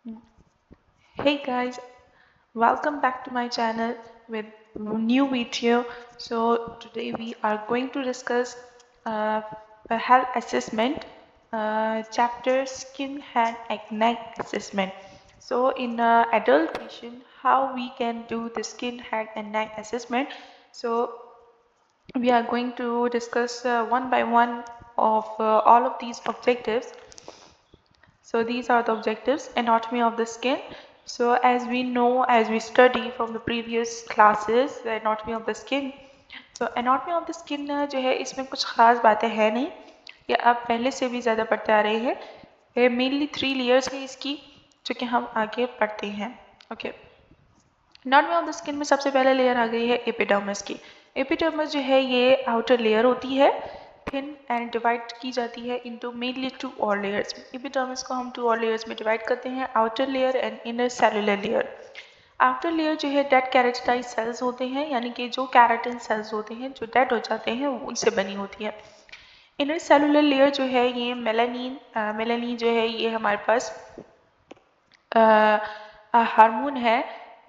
Hey guys, welcome back to my channel with new video. So today we are going to discuss uh, a health assessment chapter skin, hand, and neck assessment. So in adult patient, how we can do the skin, head, and neck assessment. So we are going to discuss one by one of all of these objectives. So these are the objectives. Anatomy of the skin. So as we know, as we study from the previous classes, the anatomy of the skin. So anatomy of the skin जो है इसमें कुछ खास बातें हैं नहीं, ये आप पहले से भी ज़्यादा पढ़ते आ रहे हैं. ये मेनली 3 लेयर्स है इसकी, जो कि हम आगे पढ़ते हैं. Okay. Anatomy of the skin में सबसे पहले लेयर आ गई है एपिडर्मिस की. एपिडर्मिस जो है ये आउटर लेयर होती है, थिन एंड डिवाइड की जाती है इनटू मेनली 2 और लेयर्स. एपिडर्मिस को हम 2 और लेयर्स में डिवाइड करते हैं, outer layer and inner cellular layer. After layer जो है डेड कैरेटिनाइज सेल्स होते हैं, यानी कि जो कैरेटिन सेल्स होते हैं जो डेड हो जाते हैं वो उनसे बनी होती है. इनर सेलुलर लेयर जो है ये मेलानिन मेलानिन जो है ये हमारे पास हार्मोन है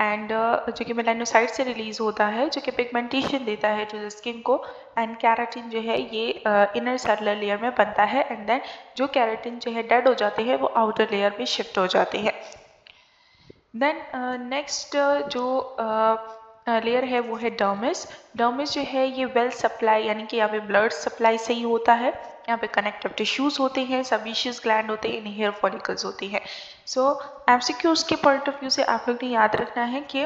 एंड जो कि मेलानोसाइट से रिलीज होता है, जो कि पिगमेंटेशन देता है टू द स्किन को. एंड कैराटिन जो है ये इनर सेलुलर लेयर में बनता है एंड देन जो कैराटिन जो है डेड हो जाते हैं वो आउटर लेयर में शिफ्ट हो जाते हैं. देन नेक्स्ट जो लेयर है वो है डर्मिस. डर्मिस जो है ये वेल सप्लाई, यानी कि यहाँ पे ब्लड सप्लाई सही होता है, यहाँ पे कनेक्टिव टिश्यूज होते हैं, सबीशियस ग्लैंड होते हैं, हेयर फॉलिकल्स होती हैं. सो एमसीक्यूज के पॉइंट ऑफ व्यू से आप लोग ने याद रखना है कि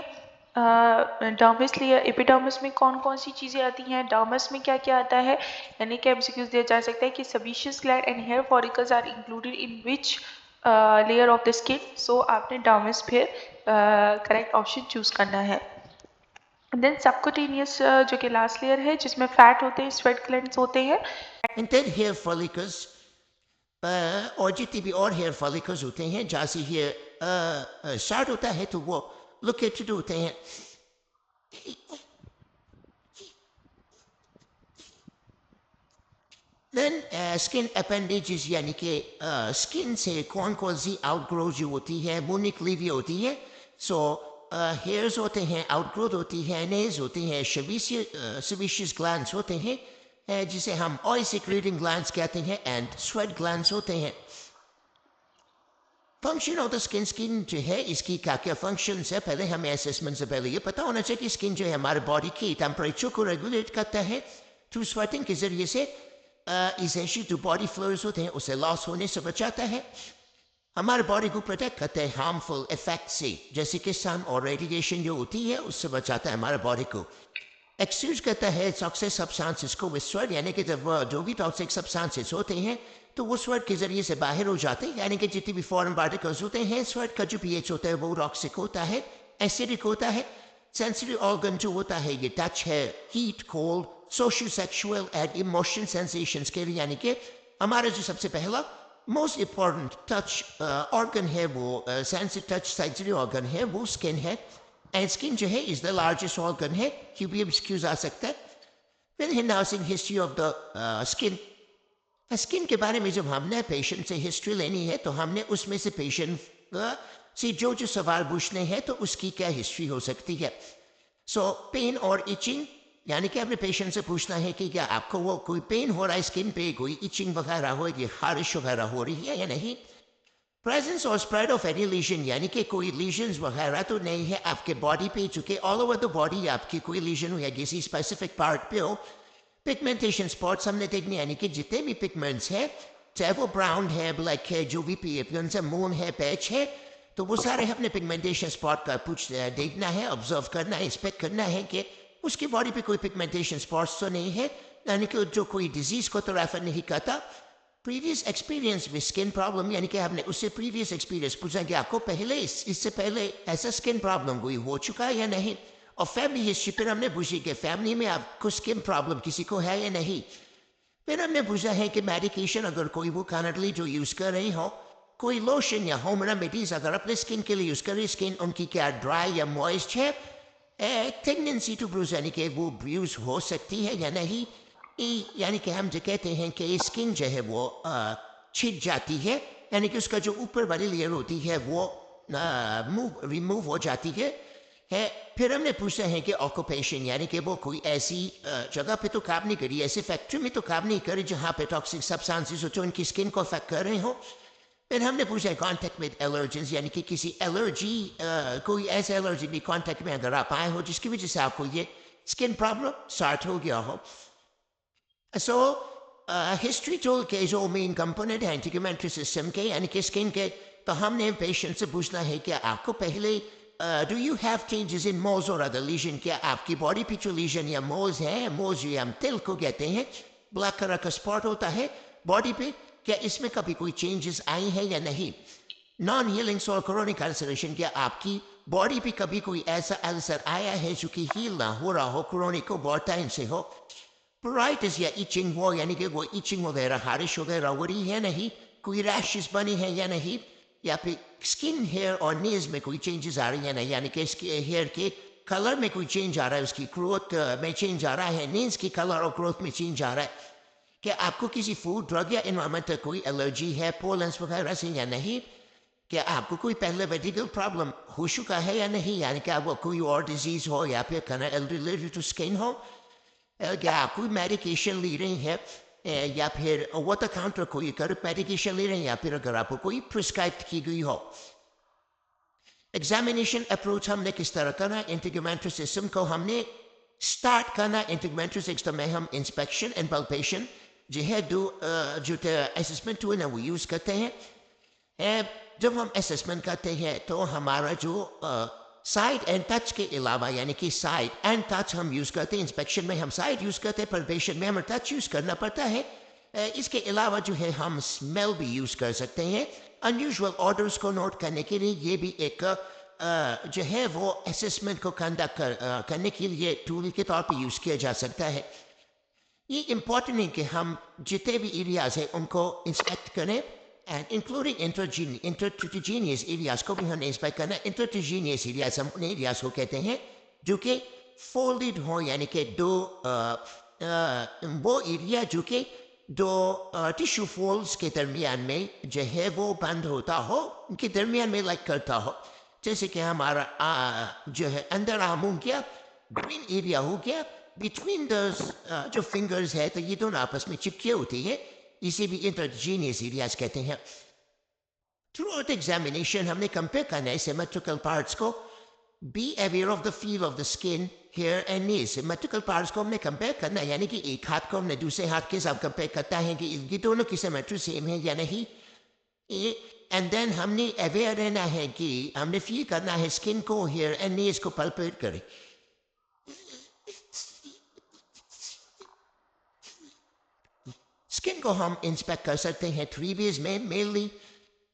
डर्मिस लेयर, एपिडर्मिस में कौन कौन सी चीज़ें आती हैं, डर्मिस में क्या क्या आता है, यानी कि एमसीक्यूज दिया जा सकता है कि sebaceous gland and hair follicles are included in which layer of the skin. So आपने डर्मिस फिर करेक्ट ऑप्शन चूज करना है. देन सबक्यूटेनियस जो कि लास्ट लेयर है जिसमें फैट होते हैं, स्वेट ग्लैंड्स होते हैं. And then hair follicles, और जितने भी और हेयर फॉलिकल्स होते हैं, जहाँ से हेयर स्टार्ट होता है तो वो लोकेटेड होते हैं. देन स्किन अपेंडेजेस, यानी कि स्किन से कौन कौन सी आउटग्रोथ जो होती है वो निकली हुई होती है. सो हेयर्स होते हैं, आउटग्रोथ होती है, नेल्स होते हैं, सेबेशियस ग्लैंड्स होते हैं जिसे हम ऑयल सिक्रेटिंग ग्लैंड्स कहते हैं, एंड स्वेट ग्लैंड्स होते हैं. Function of the skin, skin जो है इसकी क्या क्या फंक्शन है, पहले हमें असेसमेंट से पहले ये पता होना चाहिए कि स्किन जो है हमारे बॉडी की टेम्परेचर को रेगुलेट करता है थ्रू स्वेटिंग के जरिए से. इसेंशियल जो बॉडी फ्लोर्स होते हैं उसे लॉस होने से बचाता है, हमारे बॉडी को प्रोटेक्ट करता है हार्मफुल इफेक्ट से, जैसे कि सन और रेडिएशन जो होती है उससे बचाता है हमारे बॉडी को. एक्सक्यूज करता है टॉक्सिक सब्सटेंसेस को विद स्वेट, यानी कि जब जो भी टॉक्सिक सब्सटेंसेस होते हैं तो वो स्वेट के जरिए से बाहर हो जाते हैं, यानी कि जितनी भी फॉरेन पार्टिकल्स होते हैं, स्वेट का जो पीएच होता है वो टॉक्सिक होता है, एसिडिक होता है. सेंसरी ऑर्गन जो होता है ये टच है, heat, cold, social, sexual and emotional sensations के लिए, यानी कि हमारा जो सबसे पहला मोस्ट इम्पॉर्टेंट टच ऑर्गन है वो सेंसरी टच सेंसरी ऑर्गन है वो स्किन है. एंड स्किन जो है इज द लार्जेस्ट ऑर्गन है, क्यों भी एक्सक्यूज आ सकता है. फिर है nursing history of the skin. Skin के बारे में जब हमने पेशेंट से हिस्ट्री लेनी है तो हमने उसमें से पेशेंट से जो जो सवाल पूछने हैं तो उसकी क्या हिस्ट्री हो सकती है. सो पेन और इचिंग, यानी कि अपने पेशेंट से पूछना है कि क्या आपको वो कोई पेन हो रहा है स्किन पे, कोई इचिंग वगैरह हो, ये खारिश वगैरह हो रही है या नहीं. प्रेजेंस और स्प्रेड ऑफ एनी लीजन, यानी कि कोई लीजन्स वगैरह तो नहीं है आपके बॉडी पे, चूंकि ऑल ओवर द बॉडी आपकी कोई लीजन हो या किसी स्पेसिफिक पार्ट पे हो. पिगमेंटेशन स्पॉट्स हमने देखने, यानी कि जितने भी पिगमेंट्स हैं, चाहे वो ब्राउन है, ब्लैक है, जो भी पिगमेंट्स है, मून है, पैच है, तो वो सारे अपने पिगमेंटेशन स्पॉट का कुछ देखना है, ऑब्जर्व करना है, इंस्पेक्ट करना है कि उसकी बॉडी पे कोई पिगमेंटेशन स्पॉट्स तो नहीं है, यानी कि जो कोई डिजीज को तो रेफर नहीं करता. Previous experience with skin problem, यानी कि आपने उससे प्रीवियस एक्सपीरियंस पूछा कि आपको पहले इससे पहले ऐसा स्किन प्रॉब्लम कोई हो चुका है या नहीं. और फैमिली हिस्ट्री फिर हमने पूछी कि फैमिली में आपको स्किन प्रॉब्लम किसी को है या नहीं. फिर हमने पूछा है कि मेडिकेशन अगर कोई वो करंटली जो यूज़ कर रही हो, कोई लोशन या होम रेमेडीज अगर अपने स्किन के लिए यूज़ कर रही, स्किन उनकी क्या ड्राई या मॉइस्ट है, टेंडेंसी टू ब्रूज, यानी कि वो ब्रूज हो सकती है या नहीं. यानी कि हम जो कहते हैं कि स्किन जो है वो छिद जाती है, यानी कि उसका जो ऊपर वाली लेयर होती है वो रिमूव हो जाती है। फिर हमने पूछा है कि ऑक्यूपेशन यानी कि वो कोई ऐसी जगह पे तो काम नहीं करी, ऐसे फैक्ट्री में तो काम नहीं करी जहाँ पे टॉक्सिक सब्सटेंसेस हो जो उनकी स्किन को अफेक्ट कर रहे हो। फिर हमने पूछा कॉन्टेक्ट विद एलर्जेंस यानी कि किसी एलर्जी कोई ऐसे एलर्जी भी कॉन्टेक्ट में अगर आप आए हो जिसकी वजह से आपको ये स्किन प्रॉब्लम स्टार्ट हो गया हो। सो हिस्ट्री टूल के जो मेन कंपोनेंट है इंटीग्यूमेंट्री सिस्टम के यानी कि स्किन के, तो हमने पेशेंट से पूछना है कि आपको पहले do you have changes in moles और अदर लीजन, क्या आपकी बॉडी पे जो लीजन या मोल्स हैं, मोल्स जो हम तिल को कहते हैं, ब्लैक कलर का स्पॉट होता है बॉडी पे, क्या इसमें कभी कोई चेंजेस आई हैं या नहीं। Non healing sole chronic ulceration, क्या आपकी बॉडी पे कभी कोई ऐसा अल्सर आया है जो कि हील ना हो रहा हो, क्रोनिक को बहुत टाइम से हो। प्रोराइटिस या इचिंग हो यानी कि वो इचिंग वगैरह हारिश वगैरह हो रही है नहीं, कोई रैशेस बनी है या नहीं, या फिर स्किन हेयर और नेल्स में कोई चेंजेस आ रही है नहीं यानी कि इसके हेयर के कलर में कोई चेंज आ रहा है, उसकी ग्रोथ में चेंज आ रहा है, नेल्स की कलर और ग्रोथ में चेंज आ रहा है। क्या आपको किसी फूड ड्रग या इन्वायरमेंट कोई एलर्जी है पोलेंस वगैरह से या नहीं। क्या आपको कोई पहले मेडिकल प्रॉब्लम हो चुका है या नहीं, यानी कि आपको कोई और डिजीज हो या फिर रिलेटेड टू स्किन हो। क्या आप कोई मेडिकेशन ले रहे हैं या फिर ओवर द काउंटर कोई कर मेडिकेशन ले रहे हैं, या फिर अगर आपको कोई प्रिस्क्राइब की गई हो। एग्जामिनेशन अप्रोच हमने किस तरह करना, इंटीग्यूमेंट्री सिस्टम को हमने स्टार्ट करना इंटीग्यूमेंट्री सिस्टम में हम इंस्पेक्शन एंड पल्पेशन जो है जो असेसमेंट टूल है वो यूज़ करते हैं। जब हम असेसमेंट करते हैं तो हमारा जो साइड एंड टच के अलावा यानी कि साइड एंड टच हम यूज़ करते हैं, इंस्पेक्शन में हम साइड यूज़ करते हैं, पल्पेशन में हमें टच यूज़ करना पड़ता है। इसके अलावा जो है हम स्मेल भी यूज़ कर सकते हैं अनयूजुअल ऑर्डर्स को नोट करने के लिए। ये भी एक जो है वो असेसमेंट को कंडक्ट करने के लिए टूल के तौर पे यूज़ किया जा सकता है। ये इम्पॉर्टेंट है कि हम जितने भी एरियाज हैं उनको इंस्पेक्ट करें, एंड इंक्लूडिंग इंटरट्यूजीनियस एरियाज को भी हमें इंस्पेक्ट करना। इंटरट्यूजीनियस एरियाज हम उन एरियाज को कहते हैं जो कि फोल्डेड हो यानी कि दो वो एरिया जो कि दो टिश्यू फोल्ड्स के दरमियान में जो है वो बंद होता हो, उनके दरमियान में लाइक करता हो। जैसे कि हमारा जो है अंडर आर्म हो गया, ग्रीन एरिया हो गया, बिटवीन द जो फिंगर्स है तो ये दोनों आपस में चिपके होती है, इसे भी इंटरजीनियस एरियाज कहते हैं। थ्रू आउट एग्जामिनेशन हमने कंपेयर करना है सिमेट्रिकल पार्ट्स को। Be aware of the feel of the skin, hair and knees. Symmetrical parts को हमने कंपेयर करना है यानी कि एक हाथ को हमने दूसरे हाथ के साथ कंपेयर करता है कि ये दोनों की सिमेट्री सेम है या नहीं। एंड देन हमने अवेयर रहना है कि हमने फील करना है स्किन को, हेयर एंड नीज को पल्पेट करें। स्किन को हम इंस्पेक्ट कर सकते हैं 3 वेज में मेनली।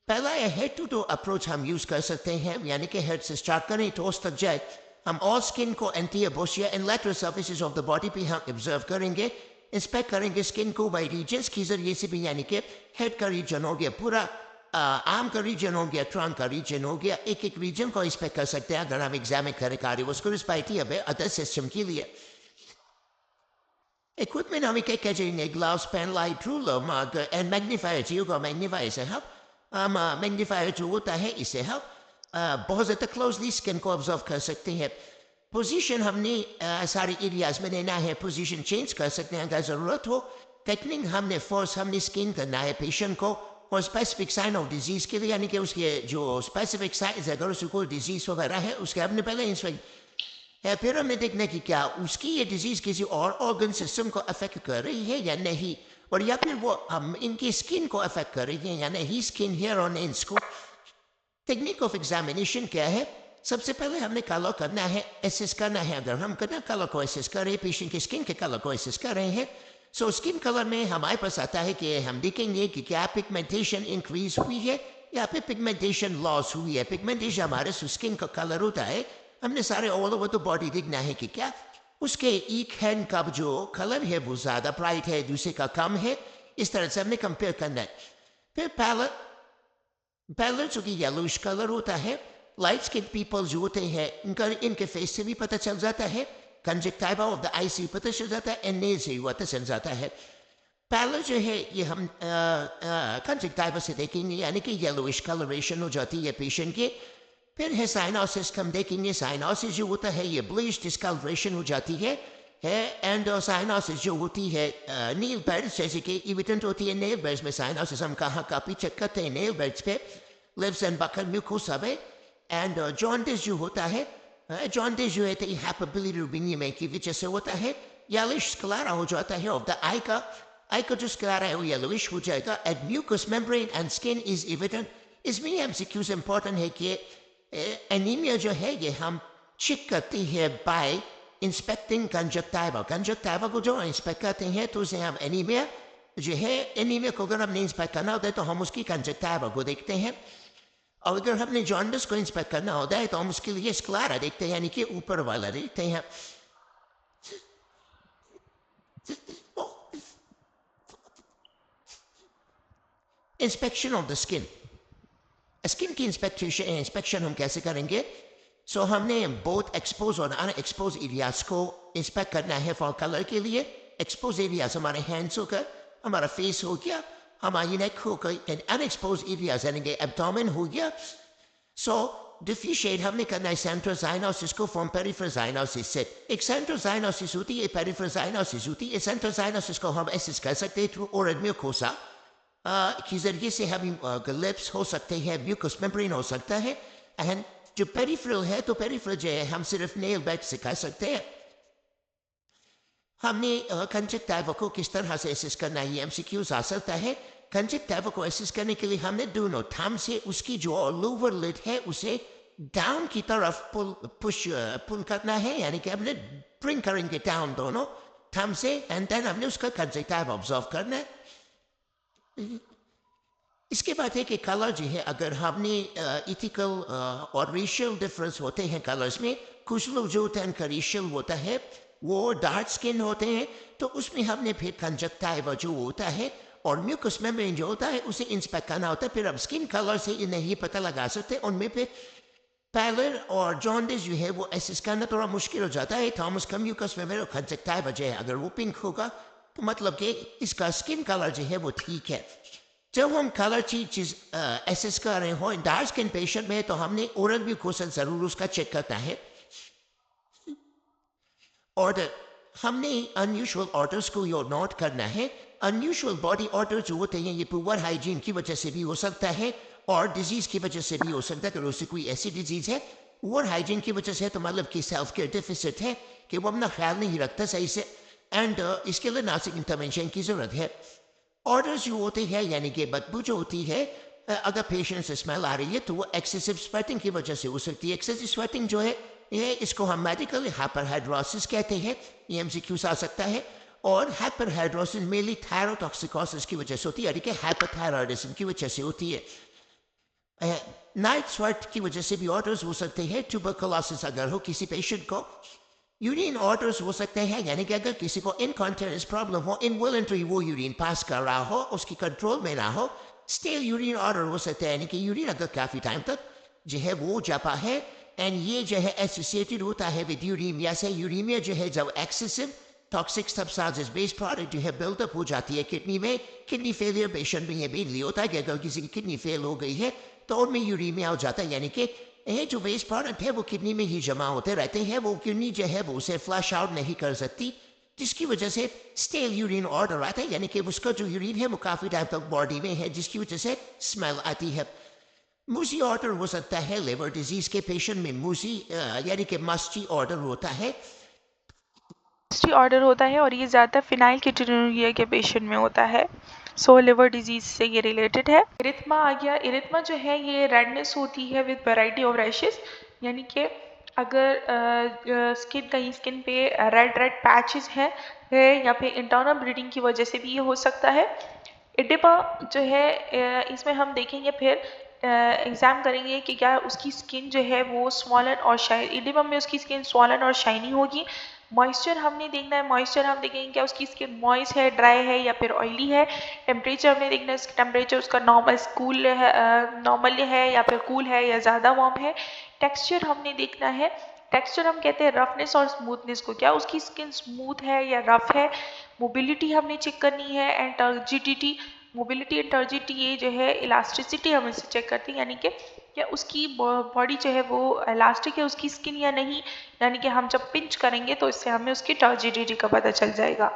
पहला हेड टू टो अप्रोच हम यूज कर सकते हैं यानी कि हेड से स्टार्ट करें टोस तक जाए। हम ऑल स्किन को एंटीबोसिया and lateral surfaces of the body पे हम ऑब्जर्व करेंगे, इंस्पेक्ट करेंगे स्किन को बाई रीजन्स के जरिए से भी, यानी कि हेड का रीजन हो गया, पूरा आर्म का रीजन हो गया, ट्रंक का रीजन हो गया, एक एक रीजन को इंस्पेक्ट कर सकते हैं अगर हम एग्जामिन करें कार्डियोवास्कुलर अदर सिस्टम के लिए। Equipment namin kay kajing gloves, pen light, ruler, mug, and magnifier to you go magnifier से help. Magnifier to होता है इससे help. बहुत ज़्यादा closely skin को observe कर सकते हैं। Position हमने सारी areas में लेना है, position change कर सकते हैं अगर ज़रूरत हो। Technique हमने force हमने skin करना है patient को, और specific sign of disease के लिए यानी कि उसके जो specific signs अगर उसको कोई disease वगैरह है उसके हमने पहले इंस्पेक्ट है, फिर हमें देखना कि क्या उसकी ये डिजीज किसी और ऑर्गन सिस्टम को अफेक्ट कर रही है या नहीं, और या फिर वो हम इनकी स्किन को अफेक्ट कर रही है या नहीं, स्किन हेयर और नेल्स को। टेक्निक ऑफ एग्जामिनेशन क्या है, सबसे पहले हमने कलर करना है, एसेस करना है। अगर हम करना कलर को एसेस कर रहे हैं, पेशेंट के स्किन के कलर को एसेस कर रहे हैं, सो स्किन कलर में हमारे पास आता है कि हम देखेंगे कि क्या पिगमेंटेशन इंक्रीज हुई है या फिर पिगमेंटेशन लॉस हुई है। पिगमेंटेशन हमारे स्किन का कलर होता है, हमने सारे ऑल ओवर द बॉडी देखना है कि क्या उसके एक हैंड का जो कलर है वो ज़्यादा ब्राइट है, दूसरे का कम है, इस तरह से हमने कंपेयर करना है। फिर पैलर जो कि येलोइश कलर होता है, लाइट स्किन पीपल जो होते हैं इनके फेस से भी पता चल जाता है, कंजक्टिवा ऑफ द आई से पता चल जाता है, एंड नेल से पता चल जाता है। पैलर जो है ये हम कंजक्टिवा से देखेंगे यानी कि येलोइश कलरेशन हो जाती है पेशेंट के, फिर है साइनोसिस, हम देखेंगे साइनोसिस जो होता है ये ब्लीच डिस्कलरेशन हो जाती है एंड साइनोसिस जो होती है नील बर्ड्स, जैसे कि इविडेंट होती है नेल बर्ड्स में साइनोसिस, हम कहाँ काफ़ी चेक करते हैं नेल बर्ड्स पे, लिव्स एंड बकर म्यूकोसा में। एंड जॉन्डिस जो होता है, जॉन्डिस जो है हाइपरबिलिरुबिनियम की वजह से होता है, येलोइश स्क्लेरा हो जाता है ऑफ द आई का जो स्क्लेरा है वो येलोइश हो जाएगा and mucous membrane and skin is evident. इसमें एमसीक्यूज इंपॉर्टेंट है कि एनीमिया जो है ये हम चेक करते हैं बाय इंस्पेक्टिंग कंजक्टिवा। कंजक्टिवा को जो इंस्पेक्ट करते हैं तो उसे हम एनीमिया जो है, एनीमिया को अगर हमने इंस्पेक्ट करना होता है तो हम उसकी कंजक्टिवा को देखते हैं, और अगर हमने जॉन्डिस को इंस्पेक्ट करना होता है तो हम उसके लिए स्क्लेरा देखते हैं, यानी कि ऊपर वाला देखते हैं। Inspection of the skin, skin की इंस्पेक्शन हम कैसे करेंगे? सो हमने बोथ एक्सपोज और अनएक्सपोज एरियाज को इंस्पेक्ट करना है फॉर कलर के लिए। एक्सपोज एरियाज हमारे हैंड्स होकर, हमारा फेस हो गया, हमारी नेक हो गई, एंड अनएक्सपोज एरियाज यानी कि एब्डोमेन हो गया। सो डिफरेंशिएट हमने करना है सेंट्रल साइनोसिस को फ्रॉम पेरिफेरल साइनोसिस से। एक सेंट्रल साइनोसिस होती है, पेरिफेरल साइनोसिस होती है। सेंट्रल साइनोसिस को हम एसेस कर सकते हैं थ्रू ओरल म्यूकोसा के जरिए से, हम लिप्स हो सकते हैं, म्यूकस मेम्ब्रेन हो सकता है, एंड जो पेरिफेरल है तो पेरिफेरल जो है हम सिर्फ नेल बैट से कर सकते हैं। हमने कंजक्टिवा को किस तरह से एसेस करना है, एमसीक्यूज आ सकता है। कंजक्टिवा को एसेस करने के लिए हमने दोनों थंब से उसकी जो लोअर लिड है उसे डाउन की तरफ पुल करना है, यानी कि हमने ब्रिंग करेंगे डाउन दोनों थंब से, एंड देन हमने उसका कंजक्टिवा ऑब्जर्व करना है। इसके बाद है कि कलर जो है, अगर हमने इथिकल और रेशियल डिफरेंस होते हैं कलर्स में, कुछ लोग जो होते हैं रेशियल होता है वो डार्क स्किन होते हैं, तो उसमें हमने फिर कंजक्टिवा जो होता है और म्यूकस मेम्ब्रेन जो होता है उसे इंस्पेक्ट करना होता है। फिर अब स्किन कलर से नहीं पता लगा सकते, उनमें फिर पैलर और जॉन्डिस जो है वो एसेस करना थोड़ा मुश्किल हो जाता है। थॉमस का म्यूकस मेम्ब्रेन और कंजक्टिवा जो है अगर वो पिंक होगा तो मतलब कि इसका स्किन कलर जो है वो ठीक है। जब हम कलर की चीज एसेस कर रहे हो डार्क स्किन पेशेंट में, तो हमने ओरल म्यूकोसा जरूर उसका चेक करना है। ऑर्डर, हमने अनयूजुअल ऑर्डर्स को यो नोट करना है। अनयूजुअल बॉडी ऑर्डर जो होते हैं ये पुअर हाइजीन की वजह से भी हो सकता है और डिजीज की वजह से भी हो सकता है। अगर उससे कोई ऐसी डिजीज है पुअर हाइजीन की वजह से, तो मतलब कि सेल्फ केयर डिफिसिट है कि वो अपना ख्याल नहीं रखता सही से, एंड इसके लिए नासिक इंटरवेंशन की जरूरत है। ऑर्डर्स जो होते हैं यानी कि बदबू जो होती है, अगर पेशेंट से स्मेल आ रही है तो वो एक्सेसिव स्वेटिंग की वजह से हो सकती है। एक्सेसिव स्वेटिंग जो है ये इसको हम मेडिकल हाइपरहाइड्रोसिस कहते हैं, ये एमसीक्यूज आ सकता है। और हाइपरहाइड्रोसिस मेनली थायरोटॉक्सिकोसिस की वजह से होती है, यानी कि हाइपरथायरॉयडिज्म की वजह से होती है। नाइट स्वेट की वजह से भी ऑर्डर्स हो सकते हैं। ट्यूबरकुलोसिस अगर हो किसी पेशेंट को, यूरिन ऑर्डर्स हो सकते हैं, यानी कि अगर किसी को इनकॉन्टिनेंस प्रॉब्लम हो, इनवॉलंटरी वो यूरिन पास कर रहा हो, उसकी कंट्रोल में ना हो, स्टिल यूरिन ऑर्डर हो सकता है, यानी कि यूरिन अगर काफ़ी टाइम तक जो है वो जापा है, एंड ये जो है एसोसिएटेड होता है विद यूरीमिया से। यूरीमिया जो है जब excessive toxic substances based product जो है बिल्डअप हो जाती है किडनी में, किडनी फेलियर पेशेंट में ये मेनली होता है कि अगर किसी की किडनी फेल हो गई है तो उनमें यूरीमिया हो जाता है, यानी कि ये जो वेस्ट प्रोडक्ट है वो किडनी में ही जमा होते रहते हैं, वो किडनी जो है वो उसे फ्लश आउट नहीं कर सकती, जिसकी वजह से स्टेल यूरिन ऑर्डर आता है, यानी कि उसका जो यूरिन है वो काफ़ी टाइम तक बॉडी में है, जिसकी वजह से स्मेल आती है। मूसी ऑर्डर हो सकता है लिवर डिजीज के पेशेंट में, मूसी यानी कि मस्टी ऑर्डर होता है। ऑर्डर होता है और ये ज़्यादा फिनाइल कीटोनुरिया के पेशेंट में होता है। सो लिवर डिजीज से ये रिलेटेड है। इरिथमा आ गया। इरिथमा जो है ये रेडनेस होती है विद वैरायटी ऑफ रैशेस, यानी कि अगर स्किन पे रेड रेड पैचेस है या फिर इंटरनल ब्लीडिंग की वजह से भी ये हो सकता है। इडिमा जो है इसमें हम देखेंगे फिर एग्जाम करेंगे कि क्या उसकी स्किन जो है वो स्वॉलन और शाइन, इडिमा में उसकी स्किन स्वॉलन और शाइनी होगी। मॉइस्चर हमने देखना है, मॉइस्चर हम देखेंगे क्या उसकी स्किन मॉइस्ट है, ड्राई है या फिर ऑयली है। टेम्परेचर हमने देखना है, टेम्परेचर उसका नॉर्मल कूल है, नॉर्मल है या फिर कूल है या ज़्यादा वार्म है। टेक्सचर हमने देखना है, टेक्सचर हम कहते हैं रफनेस और स्मूथनेस को, क्या उसकी स्किन स्मूथ है या रफ है। मोबिलिटी हमने चेक करनी है, and turgidity, mobility and turgidity ये जो है इलास्टिसिटी हम इसे चेक करते हैं, यानी कि क्या उसकी बॉडी जो है वो इलास्टिक है उसकी स्किन या नहीं, यानी कि हम जब पिंच करेंगे तो इससे हमें उसकी टर्जिडिटी का पता चल जाएगा।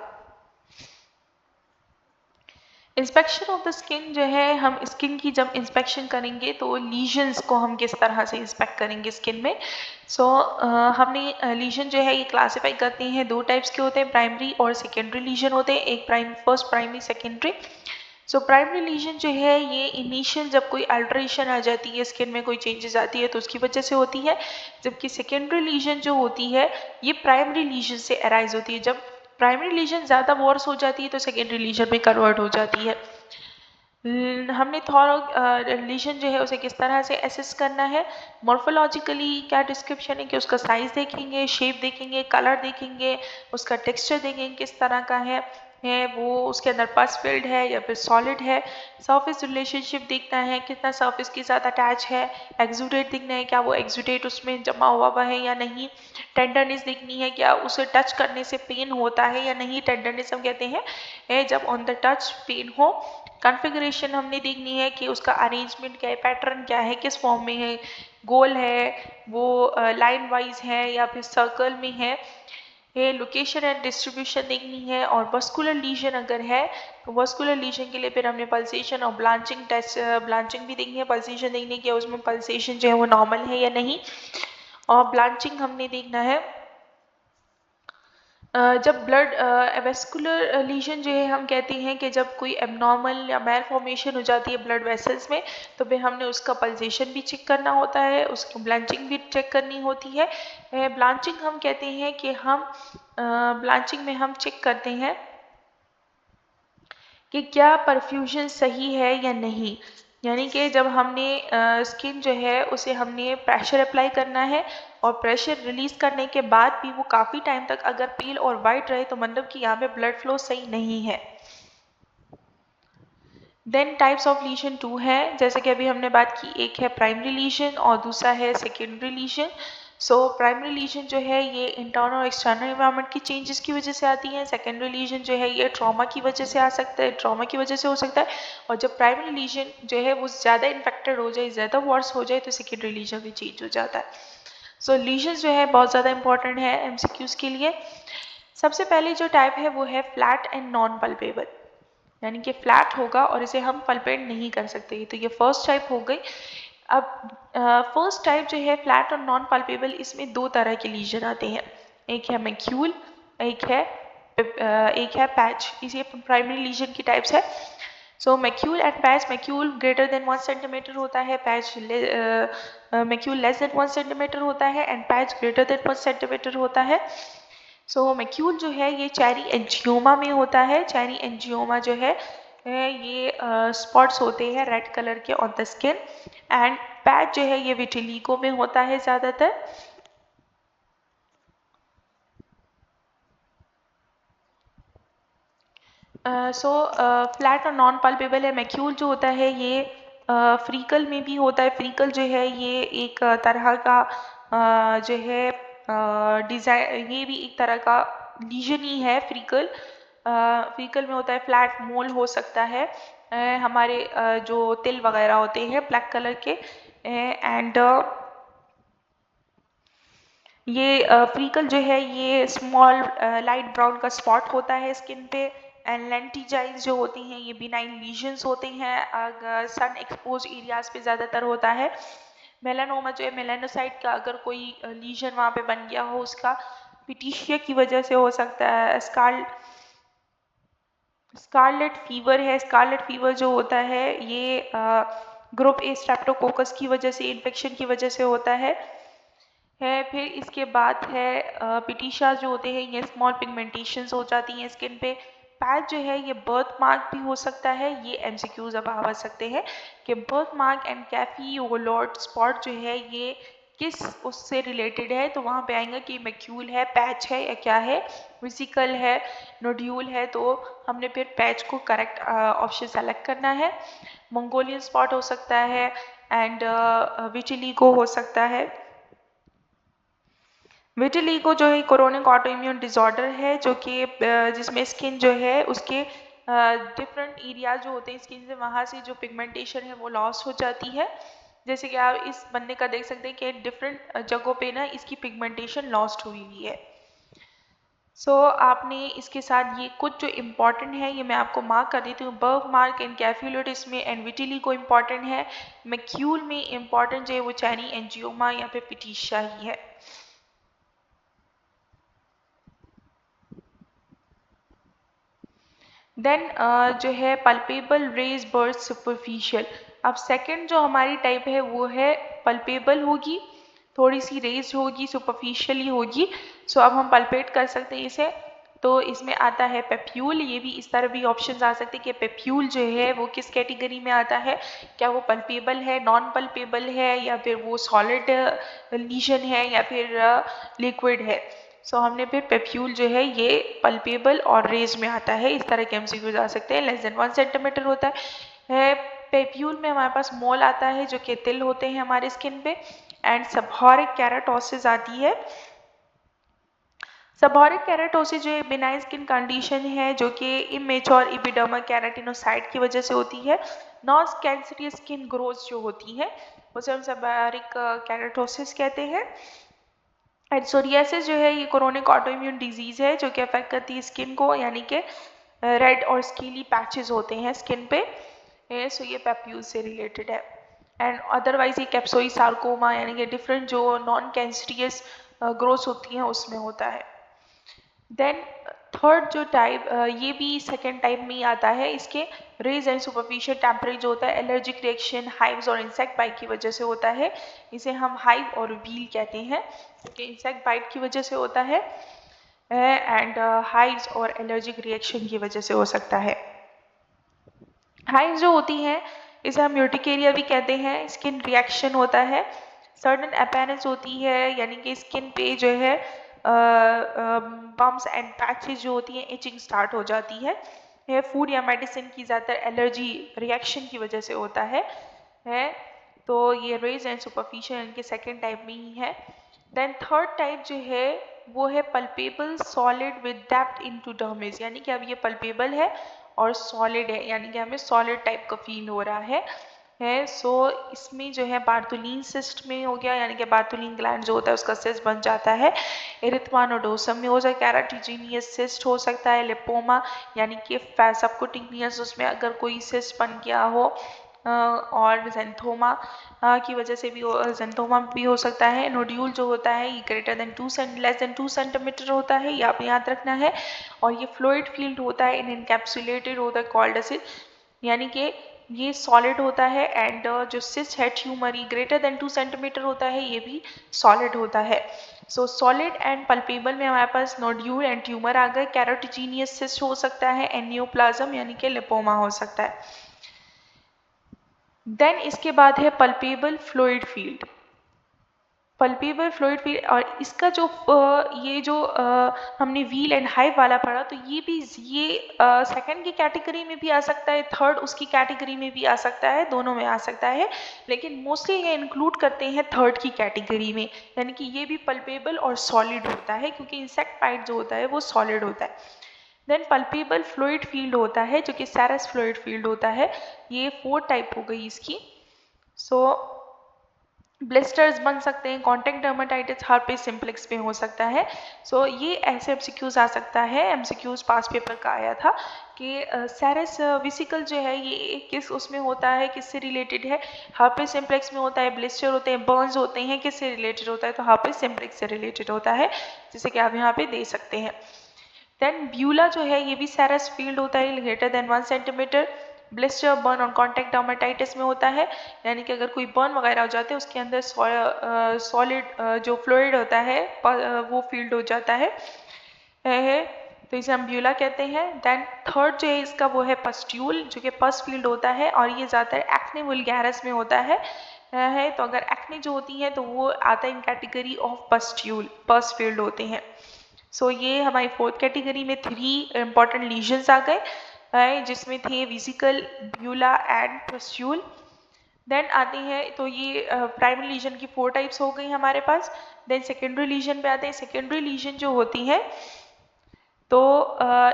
इंस्पेक्शन ऑफ द स्किन जो है, हम स्किन की जब इंस्पेक्शन करेंगे तो लीजन्स को हम किस तरह से इंस्पेक्ट करेंगे स्किन में। हमने लीजन जो है ये क्लासीफाई करते हैं, दो टाइप्स के होते हैं, प्राइमरी और सेकेंडरी लीजन होते हैं, एक first primary secondary. Primary lesion जो है ये इनिशियल जब कोई अल्ट्रेशन आ जाती है स्किन में, कोई चेंजेस आती है तो उसकी वजह से होती है, जबकि सेकेंडरी लीजन जो होती है ये प्राइमरी लीजन से अराइज होती है। जब प्राइमरी लीजन ज़्यादा वर्स हो जाती है तो सेकेंडरी लीजन में कन्वर्ट हो जाती है। हमने थॉरो लीजन जो है उसे किस तरह से एसेस करना है, मॉर्फोलॉजिकली क्या डिस्क्रिप्शन है कि उसका साइज देखेंगे, शेप देखेंगे, कलर देखेंगे, उसका टेक्सचर देखेंगे किस तरह का है वो उसके अंदर पस फिल्ड है या फिर सॉलिड है। सरफेस रिलेशनशिप देखना है, कितना सरफेस के साथ अटैच है। एक्सुडेट देखना है, क्या वो एक्सुडेट उसमें जमा हुआ है या नहीं। टेंडरनेस देखनी है, क्या उसे टच करने से पेन होता है या नहीं। टेंडरनेस हम कहते हैं जब ऑन द टच पेन हो। कॉन्फ़िगरेशन हमने देखनी है कि उसका अरेंजमेंट क्या है, पैटर्न क्या है, किस फॉर्म में है, गोल है वो, लाइन वाइज है या फिर सर्कल में है। ये लोकेशन एंड डिस्ट्रीब्यूशन देखनी है। और वस्कुलर लीजन अगर है तो वस्कुलर लीजन के लिए फिर हमने पल्सेशन और ब्लांचिंग टेस्ट, ब्लांचिंग भी देखनी है, पल्सेशन देखनी है कि उसमें पल्सेशन जो है वो नॉर्मल है या नहीं। और ब्लांचिंग हमने देखना है जब ब्लड वेस्कुलर लीजन जो है, हम कहते हैं कि जब कोई एबनॉर्मल या मैल फॉर्मेशन हो जाती है ब्लड वेसल्स में तो फिर हमने उसका पल्सेशन भी चेक करना होता है, उसकी ब्लांचिंग भी चेक करनी होती है। ब्लांचिंग हम कहते हैं कि हम ब्लांचिंग में हम चेक करते हैं कि क्या परफ्यूजन सही है या नहीं, यानी कि जब हमने स्किन जो है उसे हमने प्रेशर अप्लाई करना है और प्रेशर रिलीज करने के बाद भी वो काफ़ी टाइम तक अगर पील और वाइट रहे तो मतलब कि यहाँ पे ब्लड फ्लो सही नहीं है। देन टाइप्स ऑफ लीजन 2 है, जैसे कि अभी हमने बात की, एक है प्राइमरी लीजन और दूसरा है सेकेंडरी लीजन। प्राइमरी लीजन जो है ये इंटरनल और एक्सटर्नल एनवायरनमेंट की चेंजेस की वजह से आती है। सेकेंडरी लीजन जो है ये ट्रॉमा की वजह से आ सकता है, ट्रॉमा की वजह से हो सकता है। और जब प्राइमरी लीजन जो है वो ज़्यादा इन्फेक्टेड हो जाए, ज़्यादा वर्स हो जाए तो सेकेंडरी लीजन भी चेंज हो जाता है। लीजन जो है बहुत ज़्यादा इंपॉर्टेंट है एमसीक्यूज़ के लिए। सबसे पहले जो टाइप है वो है फ्लैट एंड नॉन पल्पेबल, यानी कि फ्लैट होगा और इसे हम पल्पेट नहीं कर सकते, तो ये फर्स्ट टाइप हो गई। अब फर्स्ट टाइप जो है फ्लैट और नॉन पल्पेबल, इसमें दो तरह के लीजन आते हैं, एक है मैक्यूल, एक है पैच। इसे प्राइमरी लीजन की टाइप्स है। Macule and patch, macule greater than 1 centimetre होता है, patch macule less than 1 centimetre होता है and patch greater than 1 centimetre होता है। मैक्यूल जो है ये चेरी एंजियोमा में होता है। चेरी एंजियोमा जो है ये स्पॉट्स होते हैं रेड कलर के on the skin. And patch जो है ये विटिलिगो में होता है ज़्यादातर। फ्लैट और नॉन पल्पेबल है। मैक्यूल जो होता है ये फ्रीकल में भी होता है। फ्रीकल जो है ये एक तरह का जो है डिज़ाइन, ये भी एक तरह का लीजन ही है। फ्रीकल फ्रीकल में होता है, फ्लैट मोल हो सकता है, हमारे जो तिल वगैरह होते हैं ब्लैक कलर के। एंड ये फ्रीकल जो है ये स्मॉल लाइट ब्राउन का स्पॉट होता है स्किन पे। एंड लेंटिजाइज जो होती हैं ये बिनाइन लीजन्स होते हैं, अगर सन एक्सपोज एरियाज पे ज़्यादातर होता है। मेलानोमा जो है मेलानोसाइट का अगर कोई लीजन वहाँ पे बन गया हो उसका पिटीशिया की वजह से हो सकता है। स्कारलेट फीवर है। स्कारलेट फीवर जो होता है ये ग्रुप ए स्ट्रेप्टोकोकस की वजह से, इन्फेक्शन की वजह से होता है। फिर इसके बाद है पिटीशा जो होते हैं ये स्मॉल पिगमेंटेशंस हो जाती हैं स्किन पे। पैच जो है ये बर्थ मार्क भी हो सकता है। ये एमसीक्यूज अब आ सकते हैं कि birth mark and cafe au lait spot जो है ये किस उससे रिलेटेड है, तो वहाँ पे आएंगे कि मैक्यूल है, पैच है या क्या है, विसिकल है, नोड्यूल है, तो हमने फिर पैच को करेक्ट ऑप्शन सेलेक्ट करना है। मंगोलियन स्पॉट हो सकता है एंड विटिलिगो हो सकता है। विटिलिगो जो है कोरोनिक ऑटोइम्यून डिसऑर्डर है जो कि जिसमें स्किन जो है उसके डिफरेंट एरिया जो होते हैं स्किन से, वहाँ से जो पिगमेंटेशन है वो लॉस हो जाती है। जैसे कि आप इस बनने का देख सकते हैं कि डिफरेंट जगहों पे ना इसकी पिगमेंटेशन लॉस्ट हुई हुई है। आपने इसके साथ ये कुछ जो इम्पॉर्टेंट है ये मैं आपको मार्क कर देती हूँ। बर्ग मार्क एंड कैफ्यूलोटिस में एंड विटिलिगो इम्पॉर्टेंट है। मैक्यूल में इम्पॉर्टेंट जो है वो चैनी एंजियोमा या फिर पिटीशा ही है। देन जो है पल्पेबल रेज बर्स्ट सुपरफिशियल। अब सेकंड जो हमारी टाइप है वो है पल्पेबल होगी, थोड़ी सी रेज होगी, सुपरफिशियली होगी। अब हम पल्पेट कर सकते हैं इसे। तो इसमें आता है पेप्यूल। ये भी इस तरह भी ऑप्शंस आ सकते हैं कि पेप्यूल जो है वो किस कैटेगरी में आता है, क्या वो पल्पेबल है, नॉन पल्पेबल है, या फिर वो सॉलिड लीजन है, या फिर लिक्विड है। हमने फिर पेप्यूल जो है ये पल्पेबल और रेज में आता है। इस तरह के एमसीक्यूज आ सकते हैं। लेस देन 1 सेंटीमीटर होता है। पेप्यूल में हमारे पास मोल आता है जो कि तिल होते हैं हमारे स्किन पे। एंड सबहॉरिक केराटोसिस आती है। सबहॉरिक केराटोसिस जो है बिनाइन स्किन कंडीशन है जो कि इमेच्योर एपिडर्मल केराटिनोसाइट की वजह से होती है। नॉन कैंसरियस स्किन ग्रोथ जो होती है उसे हम सबहॉरिक केराटोसिस कहते हैं। एंड सोरियासिस जो है ये क्रोनिक ऑटोइम्यून डिजीज है जो कि अफेक्ट करती है स्किन को, यानी कि रेड और स्कीली पैचेस होते हैं स्किन पे। ये पेप्यूल से रिलेटेड है। एंड अदरवाइज ये कैप्सोई सार्कोमा यानी कि डिफरेंट जो नॉन कैंसरियस ग्रोथ होती हैं उसमें होता है। देन थर्ड जो टाइप ये भी सेकेंड टाइप में ही आता है। इसके रेज एंड सुपरफिशियल टेम्परेचर जो होता है एलर्जिक रिएक्शन हाइव्स और इंसेक्ट बाइट की वजह से होता है। इसे हम हाइव और व्हील कहते हैं क्योंकि इंसेक्ट बाइट की वजह से होता है एंड हाइव्स और एलर्जिक रिएक्शन की वजह से हो सकता है। हाइव्स जो होती हैं इसे हम यूटिकेरिया भी कहते हैं। स्किन रिएक्शन होता है, सर्टन अपीयरेंस होती है, यानी कि स्किन पे जो है बम्प्स एंड पैचेस जो होती हैं इचिंग स्टार्ट हो जाती है। फूड या मेडिसिन की ज़्यादातर एलर्जी रिएक्शन की वजह से होता है। तो ये रेज एंड सुपरफिशियल इनके सेकेंड टाइप में ही है। देन थर्ड टाइप जो है वो है palpebral solid with depth into dermis, यानी कि अब ये पल्पेबल है और सॉलिड है, यानी कि हमें सॉलिड टाइप का फील हो रहा है। इसमें जो है बार्टोलिन सिस्ट में हो गया, यानी कि बार्टोलिन ग्लैंड जो होता है उसका सिस्ट बन जाता है। एरिथ्मानोडोसम में हो सकता है, कैराटिजीनियस सिस्ट हो सकता है, लिपोमा यानी कि सबकुटिनियस उसमें अगर कोई सिस्ट बन गया हो, और जेंथोमा की वजह से भी जेंथोमा भी हो सकता है। नोड्यूल जो होता है ये लेस देन 2 सेंटीमीटर होता है, ये आप याद रखना है। और ये फ्लूइड फील्ड होता है, इनकैप्सुलेटेड होता है कॉल्ड एज, यानी कि ये सॉलिड होता है। एंड जो सिस्ट है ट्यूमर ग्रेटर देन 2 सेंटीमीटर होता है, ये भी सॉलिड होता है। सॉलिड एंड पल्पेबल में हमारे पास नोड्यूल एंड ट्यूमर आ गए। कैरोटिजीनियस सिस्ट हो सकता है, एनियोप्लाज्म यानी कि लिपोमा हो सकता है। देन इसके बाद है palpebral fluid field. Palpebral fluid field और इसका जो ये जो हमने व्हील एंड हाइव वाला पढ़ा, तो ये भी ये सेकंड की कैटेगरी में भी आ सकता है, थर्ड उसकी कैटेगरी में भी आ सकता है, दोनों में आ सकता है, लेकिन मोस्टली ये इंक्लूड करते हैं थर्ड की कैटेगरी में, यानी कि ये भी पल्पेबल और सॉलिड होता है क्योंकि इंसेक्ट बाइट जो होता है वो सॉलिड होता है। देन पल्पेबल फ्लूइड फील्ड होता है जो कि सेरस फ्लूइड फील्ड होता है। ये 4 टाइप हो गई इसकी। ब्लिस्टर्स बन सकते हैं, कॉन्टैक्ट डर्माटाइटिस हर्पेस सिम्प्लेक्स में हो सकता है। ये ऐसे एमसीक्यूज आ सकता है। एमसीक्यूज पास पेपर का आया था कि सेरस विसिकल जो है ये किस उसमें होता है, किससे रिलेटेड है, हर्पेस सिम्प्लेक्स में होता है, ब्लिस्टर होते हैं, बर्न्स होते हैं, किससे रिलेटेड होता है, तो हर्पेस सिम्प्लेक्स से रिलेटेड होता है, जैसे कि आप यहाँ पे दे सकते हैं। देन ब्यूला जो है ये भी सेरस फील्ड होता है, greater than 1 centimetre. Blister burn और कॉन्टैक्ट डर्माटाइटिस में होता है, यानी कि अगर कोई बर्न वगैरह हो जाते हैं उसके अंदर सॉलिड जो फ्लूइड होता है वो फील्ड हो जाता है, तो इसे हम ब्यूला कहते हैं। देन थर्ड जो है इसका वो है पस्ट्यूल जो कि पस फील्ड होता है और ये ज़्यादातर एक्ने वुल्गैरिस में होता है। तो अगर एक्ने जो होती है तो वो आता है इन कैटेगरी ऑफ पस्ट्यूल, पस फील्ड होते हैं। ये हमारी फोर्थ कैटेगरी में 3 इंपॉर्टेंट लीजन्स आ गए जिसमें थे विजिकल, ब्यूला एंड पस्ट्यूल। देन आते हैं तो ये प्राइमरी लीजन की 4 टाइप्स हो गई हमारे पास। देन सेकेंडरी लीजन पे आते हैं। सेकेंडरी लीजन जो होती है तो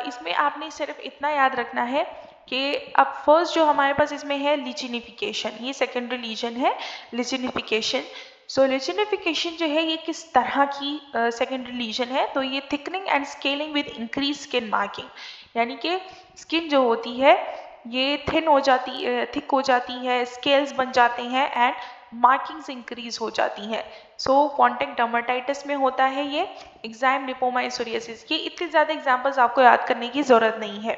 इसमें आपने सिर्फ इतना याद रखना है कि अब फर्स्ट जो हमारे पास इसमें है लिचिनिफिकेशन, ये सेकेंडरी लीजन है लिचिनिफिकेशन। सो लिचिनिफिकेशन जो है ये किस तरह की सेकेंडरी लीजन है, तो ये thickening and scaling with increase skin marking, यानी कि स्किन जो होती है ये थिन हो जाती थिक हो जाती है, स्केल्स बन जाते हैं एंड मार्किंग्स इंक्रीज हो जाती हैं। सो कॉन्टैक्ट डर्मेटाइटिस में होता है ये, एक्साइम लिपोमा सोरियासिस, ये इतने ज़्यादा एग्जाम्पल्स आपको याद करने की ज़रूरत नहीं है।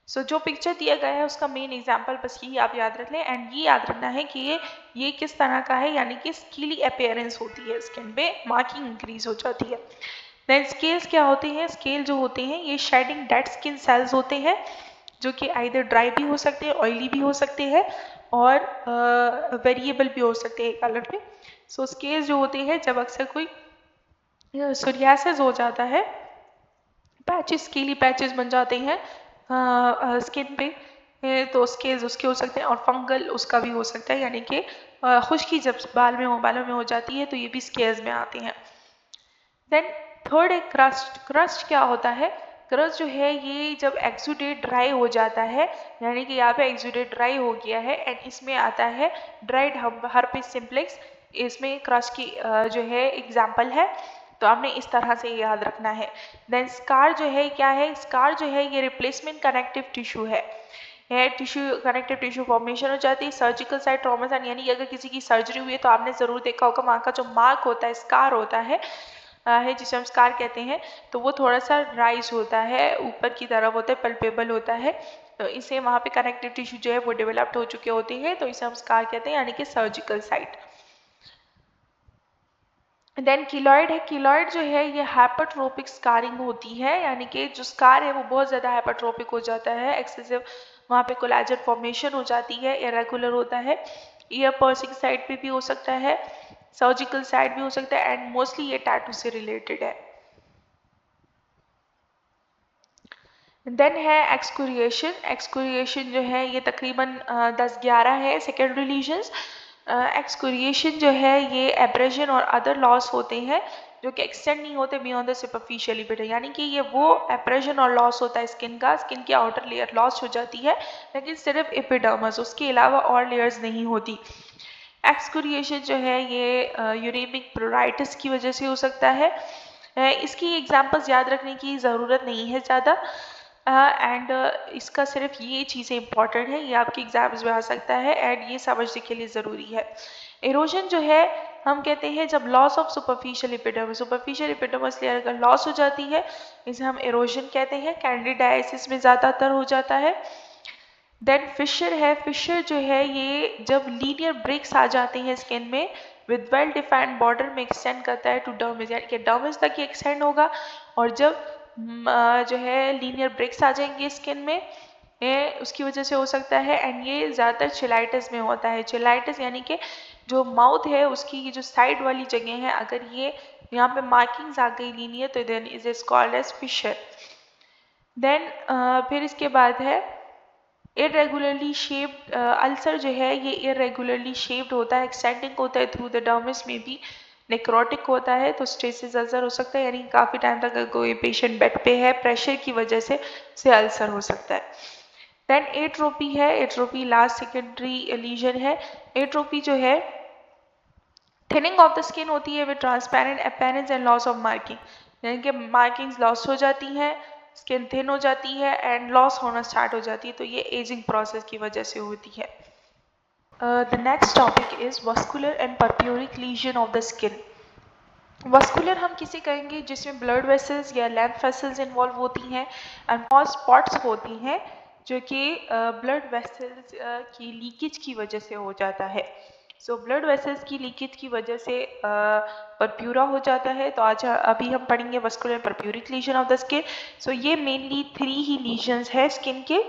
सो जो पिक्चर दिया गया है उसका मेन एग्जाम्पल बस यही आप याद रख लें, एंड ये याद रखना है कि ये किस तरह का है, यानी कि स्कीली अपेयरेंस होती है, स्किन पे मार्किंग इंक्रीज हो जाती है। देन स्केल्स क्या होते हैं, स्केल जो होते हैं ये शेडिंग डेड स्किन सेल्स होते हैं, जो कि आइदर ड्राई भी हो सकते हैं, ऑयली भी हो सकते हैं और वेरिएबल भी हो सकते हैं कलर में। सो स्केल्स जो होते हैं जब अक्सर कोई सोरियासिस हो जाता है, पैचेस स्केली पैचेस बन जाते हैं स्किन पे, तो स्केल्स उसके हो सकते हैं, और फंगल उसका भी हो सकता है, यानी कि खुश्की जब बालों में हो जाती है तो ये भी स्केल्स में आते हैं। देन थर्ड है क्रस्ट। क्रस्ट क्या होता है, क्रस्ट जो है ये जब एक्सुडेट ड्राई हो जाता है, यानी कि यहाँ पे एक्सुडेट ड्राई हो गया है एंड इसमें आता है ड्राइड हर्पिस सिम्प्लेक्स, इसमें क्रस्ट की जो है एग्जाम्पल है, तो आपने इस तरह से याद रखना है। देन स्कार जो है क्या है, स्कार जो है ये रिप्लेसमेंट कनेक्टिव टिश्यू है, टिश्यू कनेक्टिव टिश्यू फॉर्मेशन हो जाती है सर्जिकल साइट ट्रॉमा, यानी कि अगर किसी की सर्जरी हुई है तो आपने ज़रूर देखा होगा वहाँ का जो मार्क होता है, स्कार होता है जिसे हम स्कार कहते हैं, तो वो थोड़ा सा राइज होता है, ऊपर की तरफ होता है, पल्पेबल होता है, तो इसे वहाँ पे कनेक्टिव टिश्यू जो है वो डेवलप्ड हो चुके होते हैं, तो इसे हम स्कार कहते हैं, यानी कि सर्जिकल साइट। देन कीलॉइड है, कीलॉइड जो है ये हाइपरट्रोपिक स्कारिंग होती है, यानी कि जो स्कार है वो बहुत ज़्यादा हाइपरट्रोपिक हो जाता है, एक्सेसिव वहाँ पे कोलेजन फॉर्मेशन हो जाती है, इरेगुलर होता है, ईयर पर्सिंग साइड पे भी हो सकता है, सर्जिकल साइड भी हो सकता है, एंड मोस्टली ये टैटू से रिलेटेड है। देन है एक्सकुरिएशन। एक्सकुरिएशन जो है ये तकरीबन 10-11 है सेकेंडरी लीजन्स। एक्सकुरिएशन जो है ये एब्रेशन और अदर लॉस होते हैं जो कि एक्सटेंड नहीं होते बियॉन्ड द सुपरफिशियल लिपिड, यानी कि ये वो एब्रेशन और लॉस होता है स्किन का, स्किन की आउटर लेयर लॉस हो जाती है लेकिन सिर्फ एपिडर्मस, उसके अलावा और लेयर्स नहीं होती। एक्सकुरिएशन जो है ये यूरेमिक प्लोराइटिस की वजह से हो सकता है। इसकी एग्जांपल्स याद रखने की ज़रूरत नहीं है ज़्यादा, एंड इसका सिर्फ ये चीज़ें इंपॉर्टेंट है, ये आपके एग्जाम्स में आ सकता है एंड ये समझने के लिए ज़रूरी है। इरोजन जो है हम कहते हैं जब loss of superficial epidermis layer अगर लॉस हो जाती है इसे हम इरोजन कहते हैं, कैंडिडाइसिस में ज़्यादातर हो जाता है। देन फिशर है, फिशर जो है ये जब लीनियर ब्रेक्स आ जाते हैं स्किन में विद वेल डिफाइंड बॉर्डर में एक्सटेंड करता है टू डर्मिस, यानी कि डर्मिस तक ये एक्सटेंड होगा, और जब जो है लीनियर ब्रेक्स आ जाएंगे स्किन में उसकी वजह से हो सकता है, एंड ये ज़्यादातर चिलाइटिस में होता है। चिलाइटिस यानी कि जो माउथ है उसकी जो साइड वाली जगह है अगर ये यहाँ पे मार्किंग्स आ गई लीनियर तो then is is called as fissure. Then फिर इसके बाद है इरेगुलरली शेप्ड अल्सर जो है ये इरेगुलरली शेप्ड होता है, एक्सटेंडिंग होता है थ्रू द डर्मिस में भी, नेक्रोटिक होता है तो स्ट्रेसेस अल्सर हो सकता है, यानी काफ़ी टाइम तक अगर कोई पेशेंट बेड पे है प्रेशर की वजह से उसे अल्सर हो सकता है। देन एट्रोपी है, एट्रोपी लास्ट सेकेंडरी लीजन है। एट्रोपी जो है थिनिंग ऑफ द स्किन होती है with transparent appearance and loss of marking, यानी कि मार्किंग्स लॉस हो जाती हैं, स्किन थिन हो जाती है एंड लॉस होना स्टार्ट हो जाती है, तो ये एजिंग प्रोसेस की वजह से होती है। The next topic is vascular and purpuric lesion of the skin. Vascular हम किसे कहेंगे जिसमें ब्लड वेसल्स या लैम्फ वेसल्स इन्वॉल्व होती हैं एंड स्मॉल स्पॉट्स होती हैं जो कि ब्लड वेसल्स की लीकेज की वजह से हो जाता है। सो ब्लड वेसल्स की लीकेज की वजह से परप्यूरा हो जाता है, तो आज अभी हम पढ़ेंगे vascular purpuric lesion of the skin. So ये मेनली 3 ही लीजन्स है स्किन के,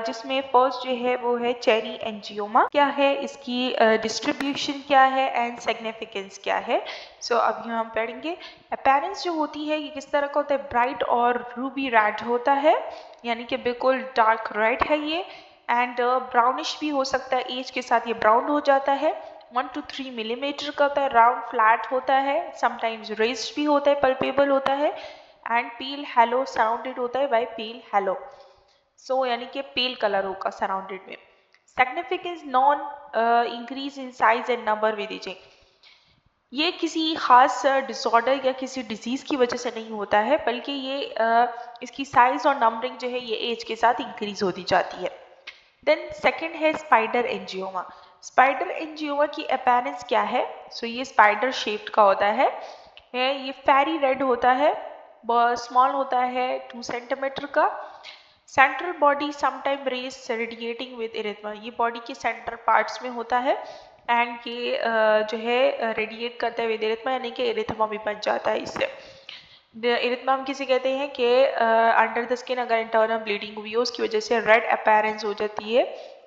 जिसमें फर्स्ट जो है वो है चेरी एंजियोमा, क्या है इसकी डिस्ट्रीब्यूशन क्या है एंड सिग्निफिकेंस क्या है। सो अभी हम पढ़ेंगे। अपीयरेंस जो होती है ये किस तरह का होता है, ब्राइट और रूबी रेड होता है, यानी कि बिल्कुल डार्क रेड है ये, एंड ब्राउनिश भी हो सकता है, एज के साथ ये ब्राउन हो जाता है, 1 to 3 मिलीमीटर का होता है, राउंड फ्लैट होता है, समटाइम्स रेज्ड भी होता है, पल्पेबल होता है, एंड पील हेलो साउंडेड होता है बाय पील हेलो। सो यानी कि पेल कलर होगा सराउंडेड में। Significance non increase in size and number with ageing, ये किसी खास डिसऑर्डर या किसी डिजीज़ की वजह से नहीं होता है, बल्कि ये इसकी साइज और नंबरिंग जो है ये एज के साथ इंक्रीज होती जाती है। देन सेकंड है स्पाइडर एंजियोमा। स्पाइडर एंजियोमा की अपीयरेंस क्या है? सो ये स्पाइडर शेप्ड का होता है, ये फेरी रेड होता है, स्मॉल होता है 2 सेंटीमीटर का। Central body sometime rays radiating with erythema, ये बॉडी के सेंटर पार्ट्स में होता है एंड ये जो है रेडिएट करता है विद इरिथमा, यानी कि इरिथमा भी बन जाता है इससे। इरिथमा हम किसे कहते हैं कि अंडर द स्किन अगर इंटरनल ब्लीडिंग हुई हो उसकी वजह से रेड अपीयरेंस हो जाती है,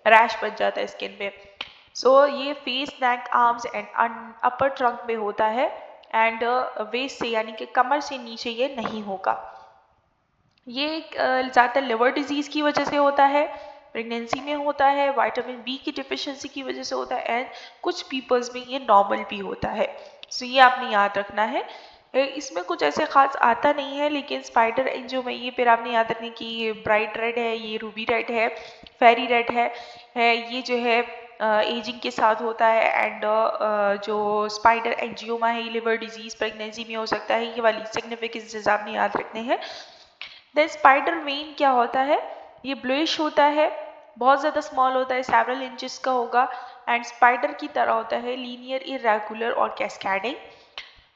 रैश बन जाता है स्किन पे। सो ये face, neck, arms and upper trunk में होता है एंड वेस्ट से यानी कि कमर से नीचे ये नहीं होगा। ये ज़्यादातर लिवर डिजीज़ की वजह से होता है, प्रेगनेंसी में होता है, विटामिन बी की डिफिशिएंसी की वजह से होता है एंड कुछ पीपल्स में ये नॉर्मल भी होता है। सो ये आपने याद रखना है। इसमें कुछ ऐसे खास आता नहीं है, लेकिन स्पाइडर एंजियोमा ये फिर आपने याद रखना कि ये ब्राइट रेड है, ये रूबी रेड है, फेरी रेड है, ये जो है एजिंग के साथ होता है एंड जो स्पाइडर एंजियोमा है ये लिवर डिजीज़ प्रेगनेंसी में हो सकता है। ये वाली सिग्निफिकेंसेस आपने याद रखने हैं। देन स्पाइडर वेन क्या होता है? ये ब्लूइश होता है, बहुत ज़्यादा स्मॉल होता है, सेवरल इंचेस का होगा एंड स्पाइडर की तरह होता है, लीनियर, इरेगुलर और कैस्केडिंग।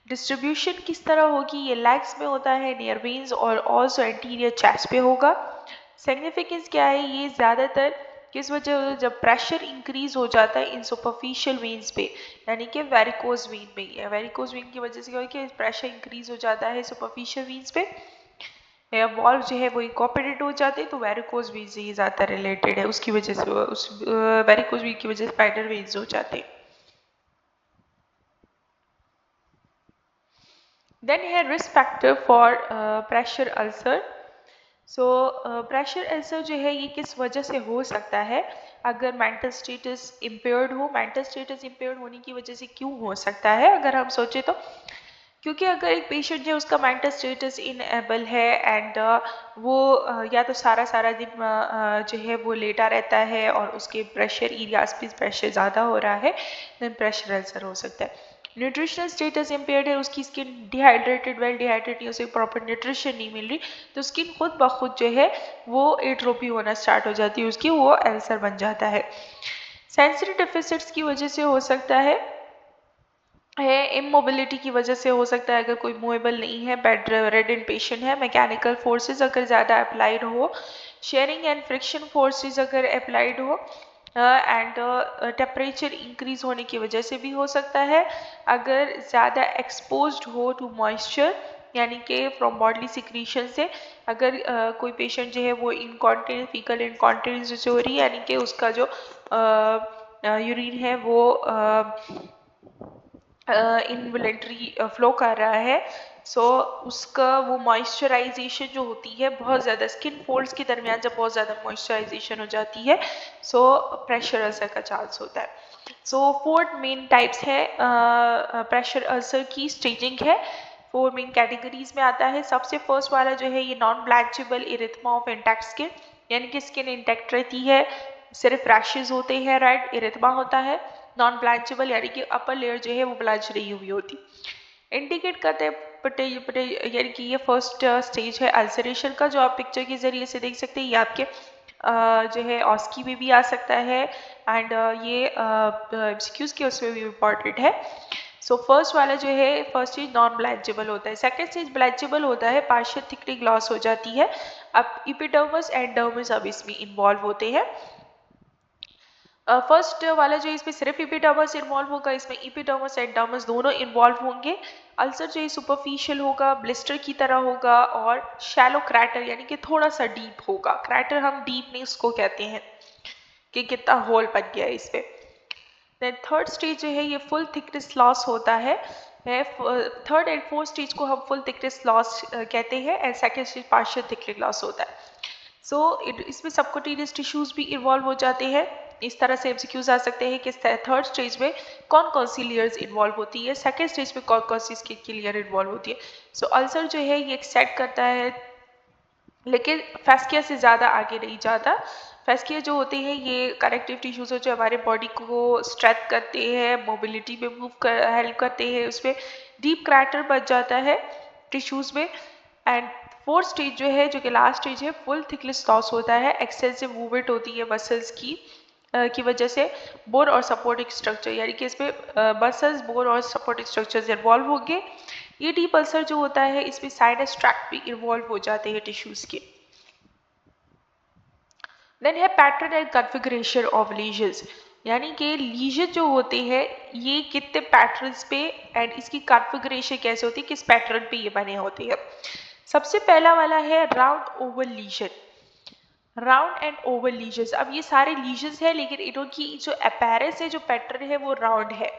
डिस्ट्रीब्यूशन किस तरह होगी? ये लेग्स में होता है, नियर वेन्स और ऑल्सो एंटीरियर चेस्ट पे होगा। सिग्निफिकेंस क्या है? ये ज़्यादातर किस वजह, जब प्रेशर इंक्रीज हो जाता है इन सुपरफिशियल वेन्स पे, यानी कि वेरिकोज वेन में, वेरिकोज वेन की वजह से क्या हो कि प्रेशर इंक्रीज हो जाता है सुपरफिशियल वेन्स पे, वॉल्व जो है वो इनकॉर्पोरेट हो जाते हैं, तो वेरिकोज वेन से ये ज़्यादा रिलेटेड है, उसकी वजह से उस वेरिकोज वेन की वजह से स्पाइडर वेन्स हो जाते हैं। देन है risk factor for pressure ulcer. So pressure ulcer जो है ये किस वजह से हो सकता है? अगर मेंटल स्टेटस इम्पेयर्ड हो, मेंटल स्टेटस इम्पेयर्ड होने की वजह से क्यों हो सकता है अगर हम सोचें तो? क्योंकि अगर एक पेशेंट जो उसका मेंटल स्टेटस इनेबल है एंड वो या तो सारा सारा दिन जो है वो लेटा रहता है और उसके प्रेशर एरियाज पे प्रेशर ज़्यादा हो रहा है, देन प्रेशर अल्सर हो सकता है। न्यूट्रिशनल स्टेटस इम्पेयर्ड है, उसकी स्किन डिहाइड्रेटेड, वेल डिहाइड्रेटेड, उसे प्रॉपर न्यूट्रिशन नहीं मिल रही, तो स्किन खुद ब खुद जो है वो एट्रोपी होना स्टार्ट हो जाती है उसकी, वो अल्सर बन जाता है। सेंसरी डेफिसिट्स की वजह से हो सकता है इमोबिलिटी की वजह से हो सकता है, अगर कोई मूवेबल नहीं है, बेड रेडन पेशेंट है, मैकेनिकल फोर्सेस अगर ज़्यादा अप्लाइड हो, शेयरिंग एंड फ्रिक्शन फोर्सेस अगर अप्लाइड हो एंड टेम्परेचर इंक्रीज होने की वजह से भी हो सकता है, अगर ज़्यादा एक्सपोज्ड हो टू मॉइस्चर यानी कि फ्रॉम बॉडली सिक्रीशन से, अगर कोई पेशेंट जो है वो इनकॉन्टिनेंस, फीकल इनकॉन्टिनेंस हो रही है, यानी कि उसका जो यूरिन है वो इनवॉलेंटरी फ्लो कर रहा है, सो उसका वो मॉइस्चराइजेशन जो होती है बहुत ज़्यादा, स्किन फोल्ड्स के दरमियान जब बहुत ज़्यादा मॉइस्चराइजेशन हो जाती है, सो प्रेशर अल्सर का चांस होता है। सो 4 मेन टाइप्स है प्रेशर अल्सर की, स्टेजिंग है, 4 मेन कैटेगरीज में आता है। सबसे फर्स्ट वाला जो है ये non ब्लैंचेबल erythema of intact skin, यानी कि स्किन इंटैक्ट रहती है, सिर्फ रैशेज होते हैं, रेड इरिथमा होता है। नॉन ब्लैंचेबल यानी कि अपर लेयर जो है वो ब्लैंच नहीं हुई होती। इंडिकेट करते हैं यानी कि ये फर्स्ट स्टेज है अल्सरेशन का, जो आप पिक्चर के जरिए से देख सकते हैं, ये आपके जो है ऑस्की में भी आ सकता है एंड ये एमसीक्यूज के उसमें भी इम्पॉर्टेंट है। सो फर्स्ट वाला जो है फर्स्ट स्टेज नॉन ब्लैंचेबल होता है। सेकंड स्टेज ब्लैंचेबल होता है, पार्शियल थिकनिंग लॉस हो जाती है। अब इपिडर्मिस एंड डर्मिस अब इसमें इन्वॉल्व होते हैं। फर्स्ट वाला जो इसमें सिर्फ इपिडर्मिस इन्वॉल्व होगा, इसमें इपिडर्मिस एंड डर्मिस दोनों इन्वॉल्व होंगे। अल्सर जो है सुपरफिशियल होगा, ब्लिस्टर की तरह होगा और शैलो क्रैटर यानी कि थोड़ा सा डीप होगा। क्रैटर हम डीप नहीं उसको कहते हैं कि कितना होल बन गया है इस पे। देन थर्ड स्टेज जो है ये फुल थिकनेस लॉस होता है। थर्ड एंड फोर्थ स्टेज को हम फुल थिकनेस लॉस कहते हैं and second stage partial thickness loss होता है। सो इसमें सबक्यूटेनियस टिश्यूज भी इन्वॉल्व हो जाते हैं। इस तरह से एमसीक्यूज आ सकते हैं कि थर्ड स्टेज में कौन कौन सी लेयर्स इन्वॉल्व होती है, सेकेंड स्टेज में कौन कौन सी स्किन की लेयर इन्वॉल्व होती है। सो अल्सर जो है ये सेट करता है लेकिन फैस्किया से ज़्यादा आगे नहीं जाता। फैस्किया जो होते हैं ये कनेक्टिव टिश्यूज जो हमारे बॉडी को स्ट्रेच करते हैं, मोबिलिटी में हेल्प करते हैं, उसमें डीप क्रैटर बच जाता है टिश्यूज में। एंड फोर्थ स्टेज जो है, जो कि लास्ट स्टेज है, फुल थिकनेस लॉस होता है, एक्सेसिव मूवमेंट होती है मसल्स की वजह से, बोन और सपोर्टिंग स्ट्रक्चर, यानी कि इसमें मसल्स, बोन और सपोर्टिंग स्ट्रक्चर्स इन्वॉल्व होंगे। ये डीप अल्सर जो होता है इसमें साइनस ट्रैक्ट भी इन्वॉल्व हो जाते हैं टिश्यूज के। देन है pattern and configuration of lesions, यानी कि लीजन जो होते हैं ये कितने पैटर्न्स पे एंड इसकी कॉन्फ़िगरेशन कैसे होती है, किस पैटर्न पे ये बने होते हैं। सबसे पहला वाला है round oval lesion. Round and oval lesions, अब ये सारे लीजन्स है लेकिन इनकी जो अपैरेंस है, जो पैटर्न है वो राउंड है।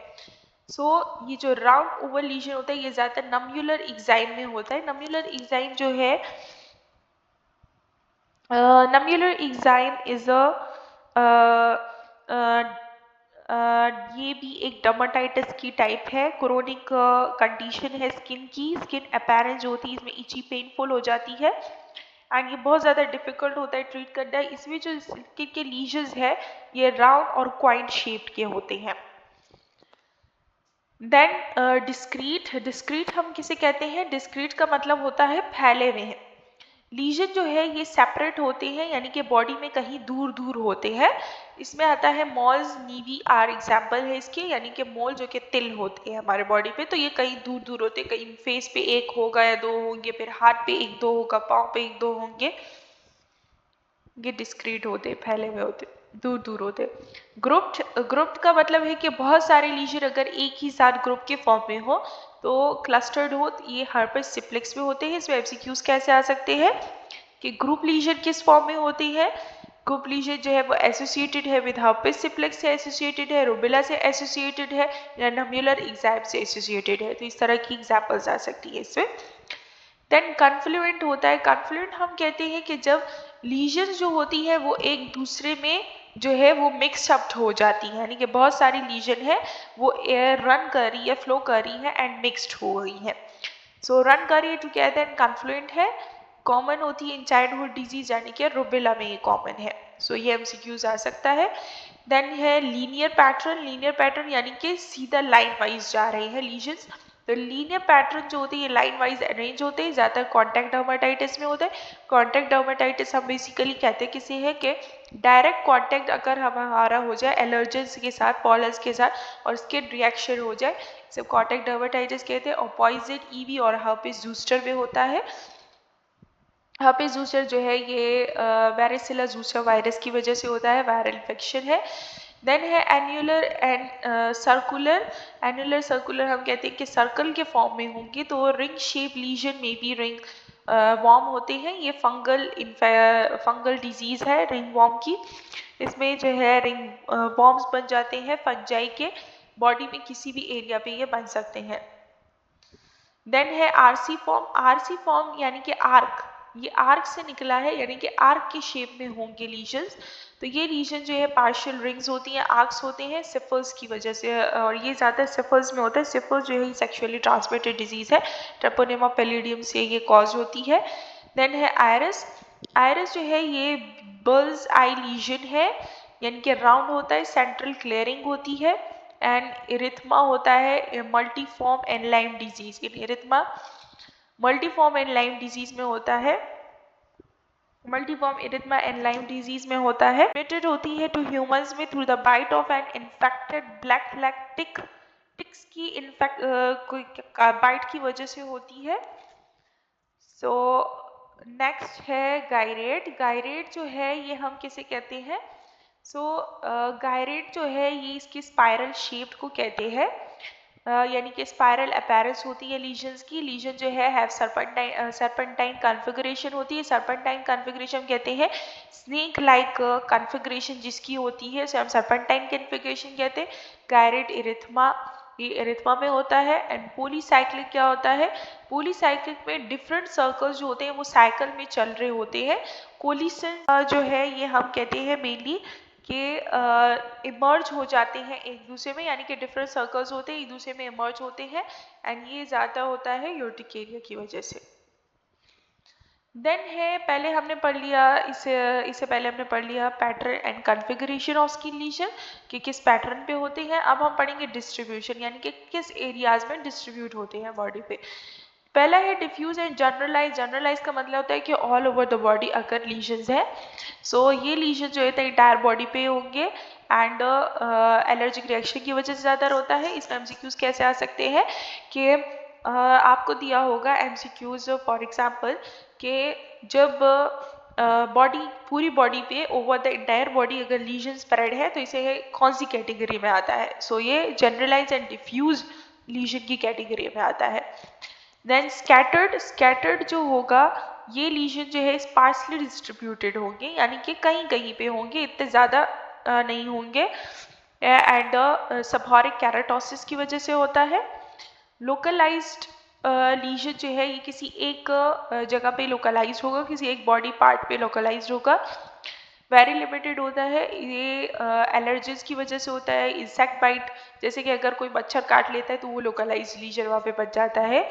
ये जो राउंड ओवल लीजन होता है ये ज़्यादातर नम्यूलर एक्साइन में होता है। नम्यूलर एक्साइन जो है, नम्यूलर एक्साइन इज ये भी एक डर्माटाइटिस की टाइप है, क्रोनिक कंडीशन है स्किन की। स्किन अपैरेंस जो होती है इसमें इची पेनफुल हो जाती है एंड ये बहुत ज़्यादा डिफिकल्ट होता है ट्रीट करना। इसमें जो स्किन के लीजन्स है ये राउंड और क्वाइन शेप्ड के होते हैं। देन डिस्क्रीट, डिस्क्रीट हम किसे कहते हैं, डिस्क्रीट का मतलब होता है फैले हुए हैं। लीजन जो है ये सेपरेट होते हैं, यानी कि बॉडी में कहीं दूर दूर होते हैं। इसमें आता है मॉल्स, नीवी आर एग्जाम्पल है इसके, यानी कि मोल जो कि तिल होते हैं हमारे बॉडी पे, तो ये कहीं दूर दूर होते हैं, कहीं फेस पे एक होगा या दो होंगे, फिर हाथ पे एक दो होगा, पाँव पे एक दो होंगे। ये डिस्क्रीट होते, फैले हुए होते, दूर दूर होते। ग्रुप्ड, ग्रुप्ड का मतलब है कि बहुत सारे लीजन अगर एक ही साथ ग्रुप के फॉर्म में हो तो क्लस्टर्ड हो, ये हर्पेस सिम्प्लेक्स में होते हैं। इसमें एमसीक्यूज कैसे आ सकते हैं कि ग्रुप लीजन किस फॉर्म में होती है। ग्रुप लीजन जो है वो एसोसिएटेड है विद हर्पेस सिम्प्लेक्स से एसोसिएटेड है, रूबेला से एसोसिएटेड है, या नम्यूलर एक्साइम से एसोसिएटेड है। तो इस तरह की एग्जाम्पल्स आ सकती है इसमें। देन कन्फ्लुएंट होता है। कन्फ्लुएंट हम कहते हैं कि जब लीजन जो होती है वो एक दूसरे में जो है वो मिक्स अप हो जाती है, यानी कि बहुत सारी लीजन है वो एयर रन कर रही है, फ्लो कर रही है एंड मिक्सड हो गई है। सो रन कर रही है टुगेदर एंड कन्फ्लुएंट है। कॉमन होती है इन चाइल्डहुड डिजीज, यानी कि रूबेला में ये कॉमन है। सो ये एमसीक्यूज आ सकता है। देन है लीनियर पैटर्न। लीनियर पैटर्न यानी कि सीधा लाइन वाइज जा रहे हैं लीजन्स। तो लीनियर पैटर्न जो होते हैं ये लाइन वाइज अरेंज होते हैं, ज़्यादातर कॉन्टैक्ट डर्माटाइटिस में होता है। कॉन्टैक्ट डर्माटाइटिस हम बेसिकली कहते हैं किसे है कि डायरेक्ट कॉन्टैक्ट अगर हमारा हो जाए एलर्जेंस के साथ, पॉलन्स के साथ, और स्किन रिएक्शन हो जाए, सब कॉन्टैक्ट डर्माटाइटिस कहते हैं। और पॉइजन, ईवी और हर्पिस जूस्टर में होता है। हर्पिस जूस्टर जो है ये वैरिसिला जूस्टर वायरस की वजह से होता है, वायरल इन्फेक्शन है। देन है annular and circular. Annular circular हम कहते हैं कि सर्कल के फॉर्म में होंगे, तो रिंग शेप लीजन में भी रिंग वॉर्म होते हैं। ये फंगल डिजीज है रिंग वॉर्म की। इसमें जो है रिंग वॉर्म्स बन जाते हैं फंजाई के, बॉडी में किसी भी एरिया पे ये बन सकते हैं। देन है आरसी फॉर्म। आरसी फॉर्म यानी कि आर्क, ये आर्क से निकला है, यानी कि आर्क की शेप में होंगे लीजन्स। तो ये लीजन जो है पार्शियल रिंग्स होती हैं, आर्क्स होते हैं सिफल्स की वजह से, और ये ज़्यादा सिफल्स में होता है। सिफल्स जो है सेक्सुअली ट्रांसमिटेड डिजीज है, ट्रेपोनेमा पैलिडियम से ये कॉज होती है। देन है आयरस। आयरस जो है ये बल्स आई लीजन है, यानी कि राउंड होता है, सेंट्रल क्लियरिंग होती है। एंड इरिथमा होता है मल्टीफॉर्म एनलाइम डिजीज। इन इरिथमा मल्टीफॉर्म एनलाइम डिजीज में होता है, मल्टीफॉर्म इरिथमा एनलाइम डिजीज में होता है। ट्रांसमिटेड होती है टू ह्यूमंस में through the bite of an infected black flag tick. Ticks की बाइट की वजह से होती है। सो नेक्स्ट है गायरेट। गायरेट जो है ये हम किसे कहते हैं, गायरेट जो है ये इसकी स्पाइरल शेप को कहते हैं, यानी कि स्पाइरल अपैरेंस होती है लीजन्स की। लीजन जो है हैव सर्पेंटाइन कॉन्फ़िगरेशन होती है। सर्पेंटाइन कॉन्फ़िगरेशन कहते हैं स्नेक लाइक कॉन्फ़िगरेशन जिसकी होती है, उसे हम सर्पेंटाइन कॉन्फ़िगरेशन कहते हैं। गायरेट इरिथमा, ये इरिथमा में होता है। एंड पॉलीसाइक्लिक क्या होता है, पॉलीसाइक्लिक में डिफरेंट सर्कल्स जो होते हैं वो साइकिल में चल रहे होते हैं। कोलिशन जो है ये हम कहते हैं मेनली कि इमर्ज हो जाते हैं एक दूसरे में, यानी कि डिफरेंट सर्कल्स होते हैं एक दूसरे में इमर्ज होते हैं, एंड ये ज़्यादा होता है यूर्टिकेरिया की वजह से। देन है, पहले हमने पढ़ लिया, इससे पहले हमने पढ़ लिया pattern and configuration of skin lesion कि किस पैटर्न पे होते हैं। अब हम पढ़ेंगे डिस्ट्रीब्यूशन, यानी कि किस एरियाज में डिस्ट्रीब्यूट होते हैं बॉडी पे। पहला है डिफ्यूज एंड जनरलाइज। जनरलाइज का मतलब होता है कि ऑल ओवर द बॉडी अगर लीजन्स है, सो ये लीजन जो है इंटायर बॉडी पे होंगे एंड एलर्जिक रिएक्शन की वजह से ज़्यादा होता है। इसमें एमसीक्यूज कैसे आ सकते हैं कि आपको दिया होगा एमसीक्यूज फॉर एग्जांपल कि जब बॉडी पूरी बॉडी पे ओवर द इंटायर बॉडी अगर लीजन स्प्रेड है तो इसे कौन सी कैटेगरी में आता है। सो ये जनरलाइज एंड डिफ्यूज लीजन की कैटेगरी में आता है। देन स्कैटर्ड जो होगा, ये लीजन जो है स्पार्सली डिस्ट्रीब्यूटेड होंगे, यानी कि कहीं कहीं पे होंगे, इतने ज़्यादा नहीं होंगे एंड सबहॉरिक कैराटोसिस की वजह से होता है। लोकलाइज्ड लीजन जो है ये किसी एक जगह पे लोकलाइज होगा, किसी एक बॉडी पार्ट पे लोकलाइज होगा। वेरी लिमिटेड होता है ये, एलर्जीज की वजह से होता है। इंसेक्ट बाइट, जैसे कि अगर कोई मच्छर काट लेता है तो वो लोकलाइज लीजन वहाँ पे बच जाता है,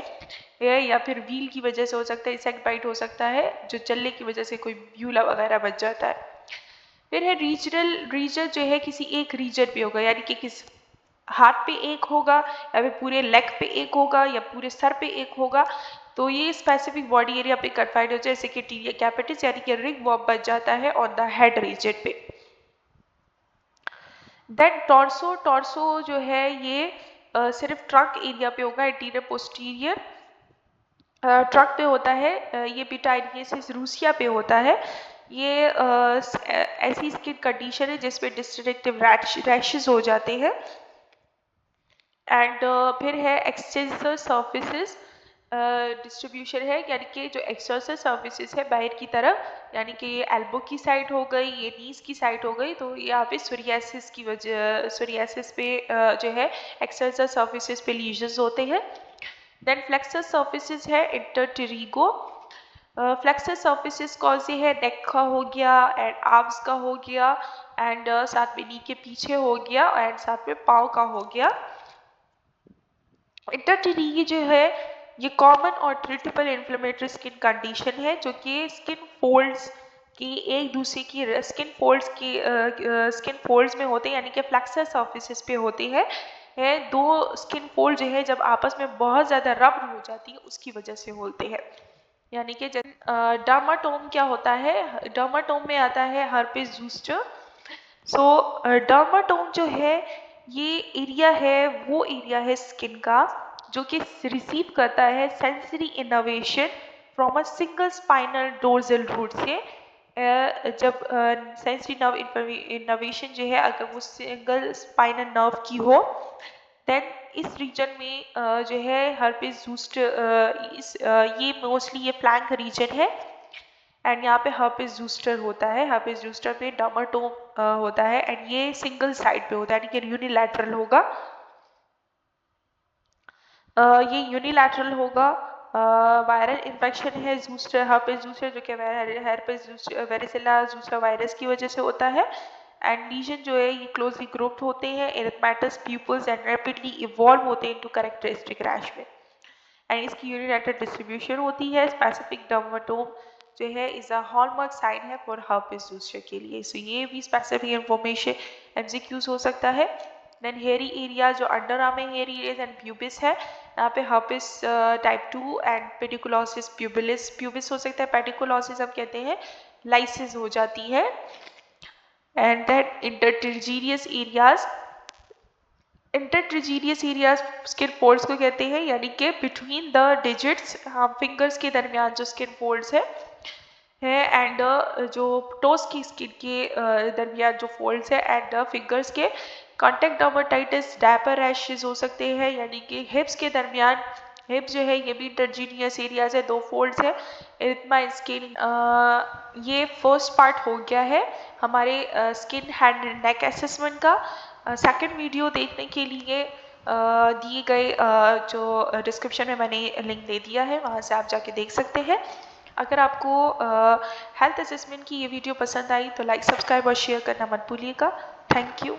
या फिर व्हील की वजह से हो सकता है, इंसेक्ट बाइट हो सकता है, जो चलने की वजह से कोई ब्यूला वगैरह बच जाता है। फिर है रीजनल। रीजन जो है किसी एक रीजन पे होगा, यानी कि किस हाथ पे एक होगा या फिर पूरे लेग पे एक होगा या पूरे सर पे एक होगा, तो ये स्पेसिफिक बॉडी एरिया पे कन्फाइंड हो जाए, जैसे कि टीलिया कैपिटिस यानी कि रिंग वॉर्म बच जाता है ऑन द हेड रीजन पे। देन टॉर्सो जो है ये सिर्फ ट्रंक एरिया पे होगा, एंटीरियर पोस्टीरियर ट्रंक पे होता है। ये पिटाइडियसिस रूसिया पे होता है। ये ऐसी स्किन कंडीशन है जिसमें डिस्ट्रक्टिव रैशेस हो जाते हैं। एंड फिर है एक्सटेंसर सर्फिसेस डिस्ट्रीब्यूशन है, यानी कि जो एक्सटेंसर सर्फिसेस है बाहर की तरफ, यानी कि ये एल्बो की साइड हो गई, ये नीज की साइड हो गई, तो यहाँ पे सोरियासिस की वजह, सोरियासिस पे जो है एक्सटेंसर सर्फिसेस पे लीजन्स होते हैं। देन फ्लेक्सर सर्फिसेस है इंटरटेरिगो। फ्लेक्सर सर्फिसेस कौन से है, नेक का हो गया एंड आर्म्स का हो गया एंड साथ में नी के पीछे हो गया एंड साथ में पाँव का हो गया। इंटरटेरिगी जो है ये कॉमन और ट्रीटेबल इन्फ्लेमेटरी स्किन कंडीशन है, जो कि स्किन फोल्ड्स की एक दूसरे की स्किन फोल्ड्स में होते हैं, यानी कि फ्लेक्सर सर्फेसेस पे होते हैं। दो स्किन फोल्ड जो है जब आपस में बहुत ज़्यादा रब हो जाती है उसकी वजह से होते हैं। यानी कि डर्माटोम क्या होता है, डर्माटोम में आता है हर्पिस ज़ूस्टर। सो डर्माटोम जो है ये एरिया है, वो एरिया है स्किन का जो कि रिसीव करता है sensory innervation from a single spinal dorsal root से। जब सेंसरी नर्व इनोवेशन जो है अगर वो सिंगल स्पाइनल नर्व की हो, देन इस रीजन में जो है हर्पिस ज़ूस्टर, ये मोस्टली ये फ्लैंक रीजन है एंड यहाँ पे हर्पिस ज़ूस्टर होता है। हर्पिस ज़ूस्टर पे डर्माटोम होता है एंड ये सिंगल साइड पे होता है, यानी कि यूनिलैटरल होगा। ये यूनिलैटरल होगा। वायरल इन्फेक्शन है ज़ूस्टर, हर्पिस ज़ूस्टर, जो कि हर्पिस वेरिसेला ज़ूस्टर वायरस की वजह से होता है। एंड लीजन जो है ये क्लोजली ग्रुप्ड होते हैं, erythematous people's and rapidly evolve होते हैं इनटू कैरेक्टरिस्टिक रैश में, एंड इसकी यूनिलैटरल डिस्ट्रीब्यूशन होती है। स्पेसिफिक डर्माटोम जो है इज अ हॉलमार्क साइन है फॉर हर्पिस ज़ूस्टर के लिए। सो ये भी स्पेसिफिक इंफॉर्मेशन एमसीक्यूज हो सकता है। देन हेयरी एरिया जो अंडर आर्म में हेयरी एरियाज एंड प्यूबिस है, यहाँ पे हर्पिस टाइप 2 एंड पेडिकुलोसिस प्यूबिलिस, प्यूबिस हो सकता है, पेडिकुलोसिस हम कहते हैं लाइसिस हो जाती है। And then intertriginous areas, intertriginous areas skin folds को कहते हैं, यानी कि बिटवीन द डिजिट्स, हम फिंगर्स के दरमियान जो स्किन फोल्ड्स है एंड जो टोस की स्किन के दरमियान जो फोल्ड्स है एंड फिंगर्स के कॉन्टेक्ट डर्मेटाइटिस, डायपर रैशेस हो सकते हैं, यानी कि हिप्स के दरमियान, हिप्स जो है ये भी इंटरजीनियस एरियाज है, दो फोल्ड्स है। इरिथमा स्किन, ये फर्स्ट पार्ट हो गया है हमारे स्किन हैंड नेक असेसमेंट का। सेकंड वीडियो देखने के लिए दिए गए जो डिस्क्रिप्शन में मैंने लिंक दे दिया है, वहाँ से आप जाके देख सकते हैं। अगर आपको हेल्थ असेसमेंट की ये वीडियो पसंद आई तो लाइक, सब्सक्राइब और शेयर करना मत भूलिएगा। Thank you.